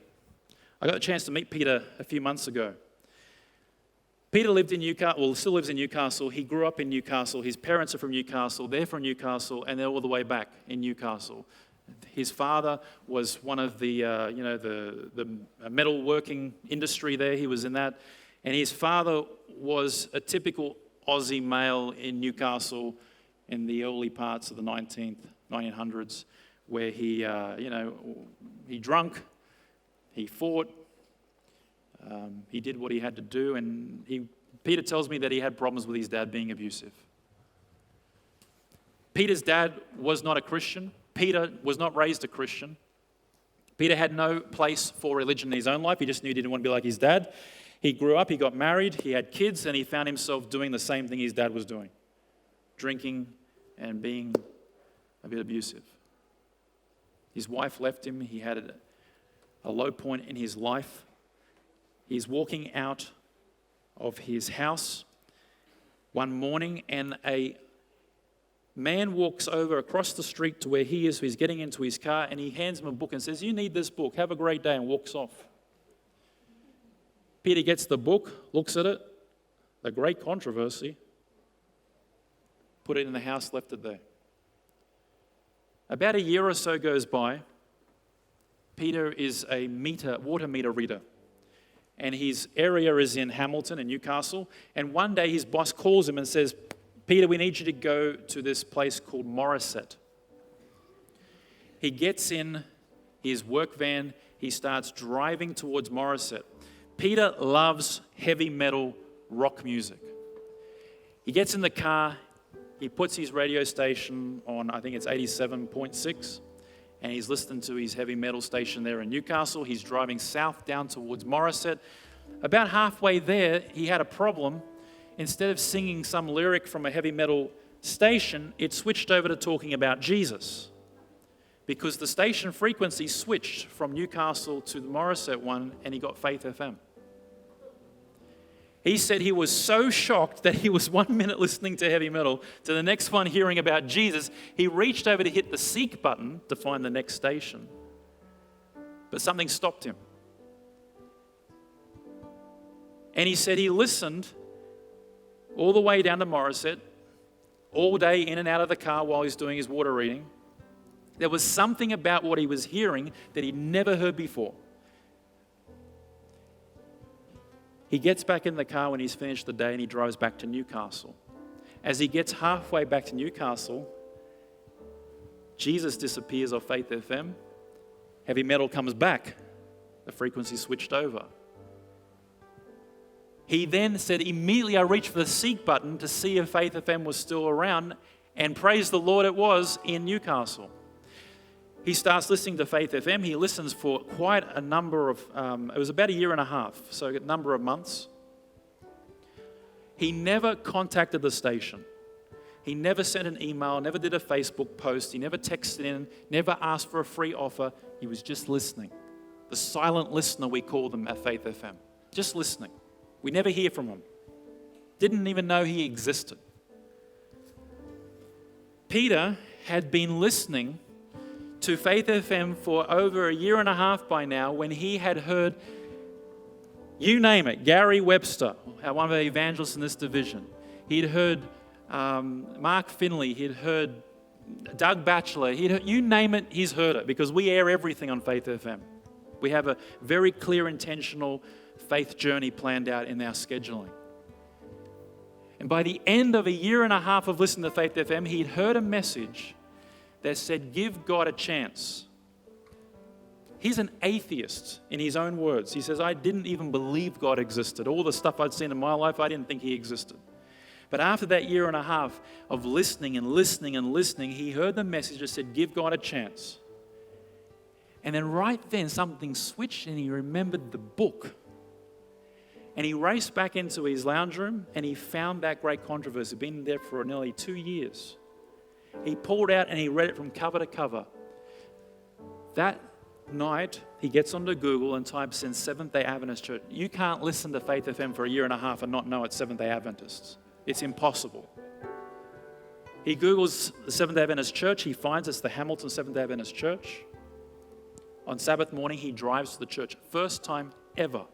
I got a chance to meet Peter a few months ago. Peter lived in Newcastle, well, still lives in Newcastle. He grew up in Newcastle. His parents are from Newcastle. They're from Newcastle, and they're all the way back in Newcastle. His father was one of the metalworking industry there. He was in that. And his father was a typical Aussie male in Newcastle in the early parts of the 1900s, where he drank, he fought, he did what he had to do, and Peter tells me that he had problems with his dad being abusive. Peter's dad was not a Christian. Peter was not raised a Christian. Peter had no place for religion in his own life. He just knew he didn't want to be like his dad. He grew up, he got married, he had kids, and he found himself doing the same thing his dad was doing, drinking and being a bit abusive. His wife left him. He had a low point in his life. He's walking out of his house one morning, and a man walks over across the street to where he is. So he's getting into his car, and he hands him a book and says, "You need this book. Have a great day," and walks off. Peter gets the book, looks at it, the great controversy, put it in the house, left it there. About a year or so goes by. Peter is a water meter reader, and his area is in Hamilton and Newcastle. And one day his boss calls him and says, "Peter, we need you to go to this place called Morisset." He gets in his work van. He starts driving towards Morisset. Peter loves heavy metal rock music. He gets in the car. He puts his radio station on, I think it's 87.6, and he's listening to his heavy metal station there in Newcastle. He's driving south down towards Morisset. About halfway there, he had a problem. Instead of singing some lyric from a heavy metal station, it switched over to talking about Jesus, because the station frequency switched from Newcastle to the Morisset one, and he got Faith FM. He said he was so shocked that he was 1 minute listening to heavy metal to the next one hearing about Jesus. He reached over to hit the seek button to find the next station, but something stopped him. And he said he listened all the way down to Morisset, all day in and out of the car while he's doing his water reading. There was something about what he was hearing that he'd never heard before. He gets back in the car when he's finished the day, and he drives back to Newcastle. As he gets halfway back to Newcastle, Jesus disappears off Faith FM. Heavy metal comes back. The frequency switched over. He then said, immediately I reached for the seek button to see if Faith FM was still around, and praise the Lord, it was in Newcastle. He starts listening to Faith FM. He listens for quite a number of, it was about a year and a half, so a number of months. He never contacted the station. He never sent an email, never did a Facebook post. He never texted in, never asked for a free offer. He was just listening. The silent listener, we call them at Faith FM. Just listening. We never hear from him. Didn't even know he existed. Peter had been listening to Faith FM for over a year and a half by now, when he had heard, you name it, Gary Webster, one of the evangelists in this division. He'd heard Mark Finley. He'd heard Doug Batchelor. You name it, he's heard it, because we air everything on Faith FM. We have a very clear, intentional faith journey planned out in our scheduling. And by the end of a year and a half of listening to Faith FM, he'd heard a message that said, give God a chance. He's an atheist in his own words. He says, I didn't even believe God existed. All the stuff I'd seen in my life, I didn't think he existed. But after that year and a half of listening and listening and listening, he heard the message that said, give God a chance. And then right then something switched, and he remembered the book. And he raced back into his lounge room, and he found that great controversy, been there for nearly 2 years. He pulled out and he read it from cover to cover. That night, he gets onto Google and types in Seventh-day Adventist Church. You can't listen to Faith FM for a year and a half and not know it's Seventh-day Adventists. It's impossible. He Googles the Seventh-day Adventist Church. He finds it's the Hamilton Seventh-day Adventist Church. On Sabbath morning, he drives to the church. First time ever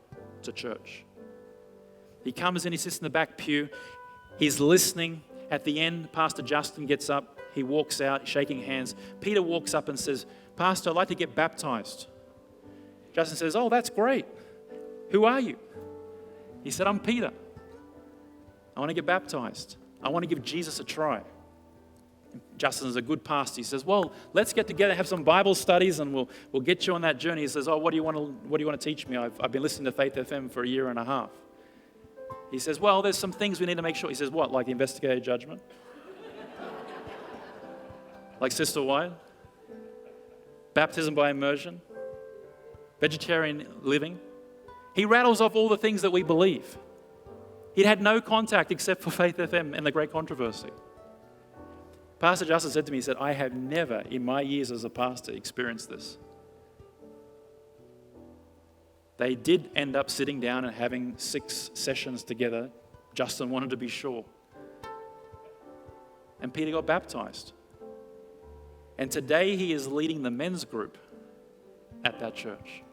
to church. He comes in, he sits in the back pew. He's listening. At the end, Pastor Justin gets up. He walks out, shaking hands. Peter walks up and says, Pastor, I'd like to get baptized. Justin says, oh, that's great. Who are you? He said, I'm Peter. I want to get baptized. I want to give Jesus a try. Justin is a good pastor. He says, well, let's get together, have some Bible studies, and we'll get you on that journey. He says, oh, what do you want to teach me? I've been listening to Faith FM for a year and a half. He says, well, there's some things we need to make sure. He says, what, like investigative judgment? Like Sister White? Baptism by immersion? Vegetarian living? He rattles off all the things that we believe. He'd had no contact except for Faith FM and the Great Controversy. Pastor Justin said to me, he said, I have never in my years as a pastor experienced this. They did end up sitting down and having 6 sessions together. Justin wanted to be sure. And Peter got baptized. And today he is leading the men's group at that church.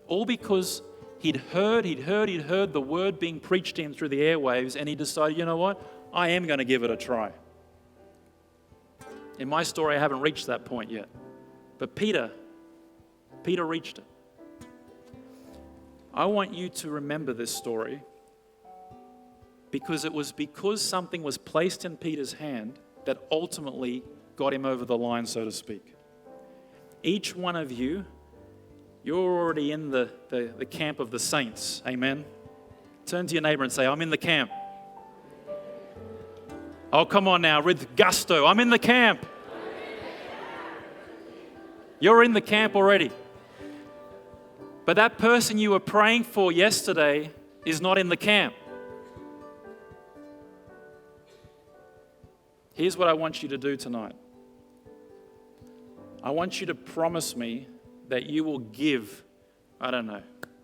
All because he'd heard the word being preached to him through the airwaves, and he decided, you know what? I am going to give it a try. In my story, I haven't reached that point yet. But Peter reached it. I want you to remember this story because it was because something was placed in Peter's hand that ultimately got him over the line, so to speak. Each one of you, you're already in the camp of the saints. Amen? Turn to your neighbor and say, I'm in the camp. Oh, come on now, with gusto. I'm in the camp. You're in the camp already. But that person you were praying for yesterday is not in the camp. Here's what I want you to do tonight. I want you to promise me that you will give, I don't know,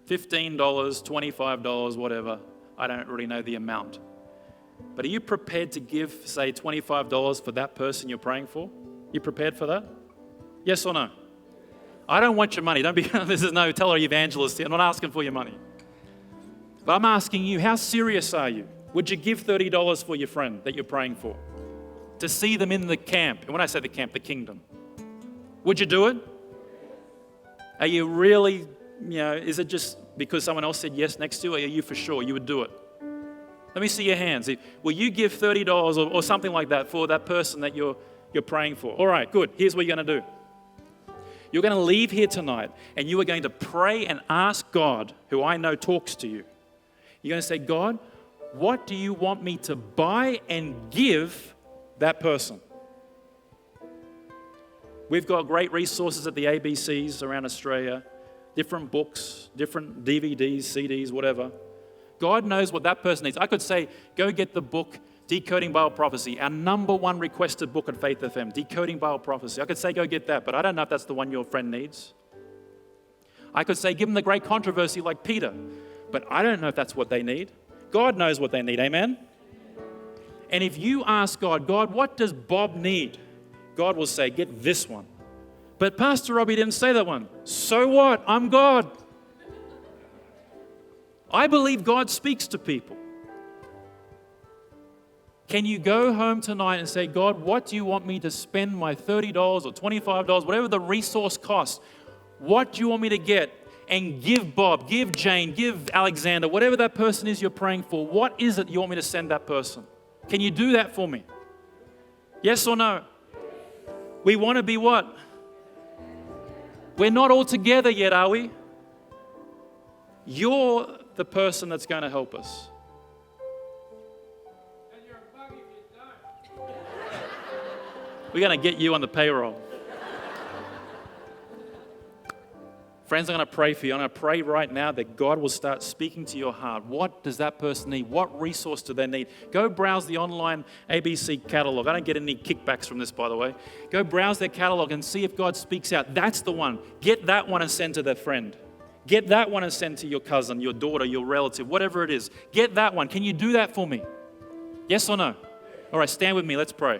$15, $25, whatever. I don't really know the amount. But are you prepared to give, say, $25 for that person you're praying for? You prepared for that? Yes or no? I don't want your money. Don't be, this is no teller evangelist here. I'm not asking for your money. But I'm asking you, how serious are you? Would you give $30 for your friend that you're praying for? To see them in the camp. And when I say the camp, the kingdom. Would you do it? Are you really, is it just because someone else said yes next to you, or are you for sure you would do it? Let me see your hands. Will you give $30 or something like that for that person that you're praying for? All right, good. Here's what you're going to do. You're going to leave here tonight and you are going to pray and ask God, who I know talks to you. You're going to say, God, what do you want me to buy and give that person? We've got great resources at the ABCs around Australia, different books, different DVDs, CDs, whatever. God knows what that person needs. I could say, go get the book, Decoding Bible Prophecy, our number one requested book at Faith FM, Decoding Bible Prophecy. I could say, go get that, but I don't know if that's the one your friend needs. I could say, give them the Great Controversy like Peter, but I don't know if that's what they need. God knows what they need, amen? And if you ask God, God, what does Bob need? God will say, get this one. But Pastor Robbie didn't say that one. So what? I'm God. I believe God speaks to people. Can you go home tonight and say, God, what do you want me to spend my $30 or $25, whatever the resource costs? What do you want me to get? And give Bob, give Jane, give Alexander, whatever that person is you're praying for. What is it you want me to send that person? Can you do that for me? Yes or no? We want to be what? We're not all together yet, are we? You're the person that's going to help us. And you're a bug if you don't. We're going to get you on the payroll. Friends, I'm going to pray for you. I'm going to pray right now that God will start speaking to your heart. What does that person need? What resource do they need? Go browse the online ABC catalog. I don't get any kickbacks from this, by the way. Go browse their catalog and see if God speaks out. That's the one. Get that one and send to their friend. Get that one and send to your cousin, your daughter, your relative, whatever it is. Get that one. Can you do that for me? Yes or no? All right, stand with me. Let's pray.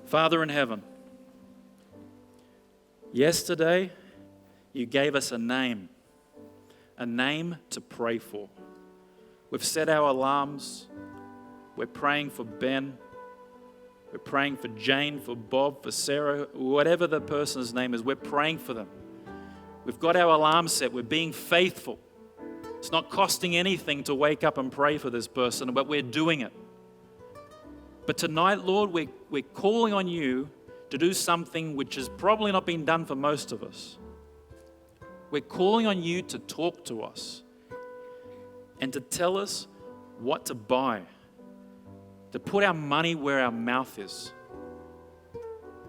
Father in heaven, yesterday you gave us a name to pray for. We've set our alarms. We're praying for Ben. We're praying for Jane, for Bob, for Sarah, whatever the person's name is. We're praying for them. We've got our alarm set. We're being faithful. It's not costing anything to wake up and pray for this person, but we're doing it. But tonight, Lord, we're calling on you to do something which has probably not been done for most of us. We're calling on you to talk to us and to tell us what to buy, to put our money where our mouth is.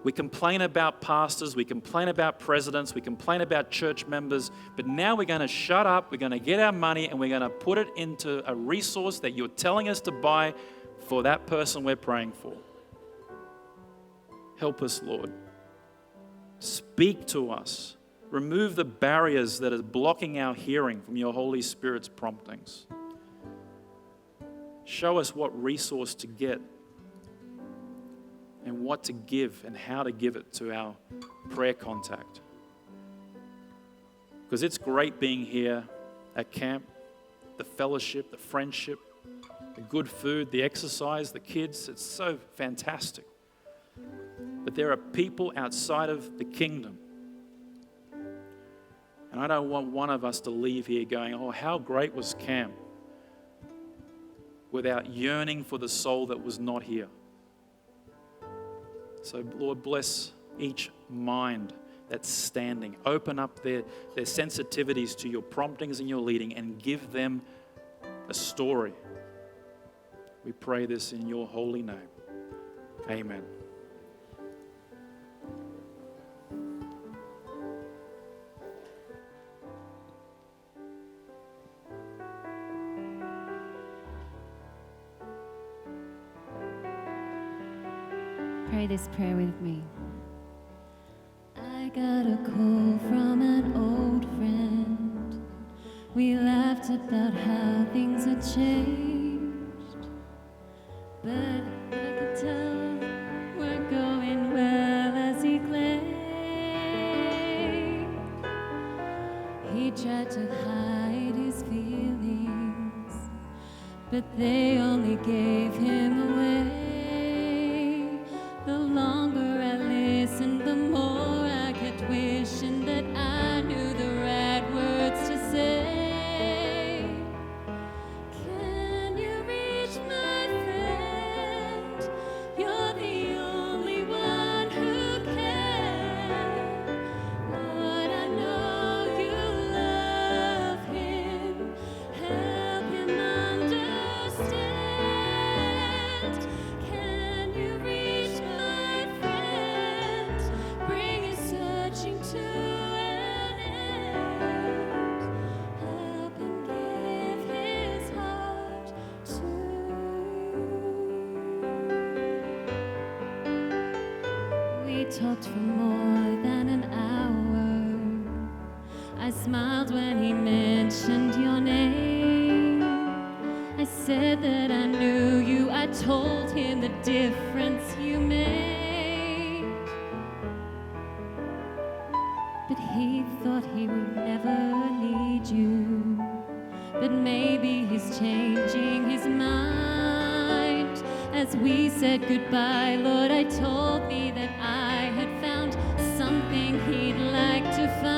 We complain about pastors, we complain about presidents, we complain about church members, but now we're going to shut up, we're going to get our money and we're going to put it into a resource that you're telling us to buy for that person we're praying for. Help us, Lord. Speak to us. Remove the barriers that are blocking our hearing from your Holy Spirit's promptings. Show us what resource to get and what to give and how to give it to our prayer contact. Because it's great being here at camp, the fellowship, the friendship, the good food, the exercise, the kids. It's so fantastic. But there are people outside of the kingdom. And I don't want one of us to leave here going, oh, how great was camp, without yearning for the soul that was not here. So, Lord, bless each mind that's standing. Open up their sensitivities to your promptings and your leading and give them a story. We pray this in your holy name. Amen. Pray this prayer with me. I got a call from an old friend. We laughed about how things had changed, but I could tell we're going well as he claimed. He tried to hide his feelings, but they only gave him away. The longer I listened, the more I kept wishing that I knew the right words to say. Can you reach my friend? You're the only one who can. Lord, I know you love him. Help him understand. Can you reach my friend? Bring his searching to an end. Help him give his heart to you. We talked for more than an hour. I smiled when he mentioned your name. I said that I knew you. I told him the difference you made. But he thought he would never need you. But maybe he's changing his mind. As we said goodbye, Lord, I told me that I had found something he'd like to find.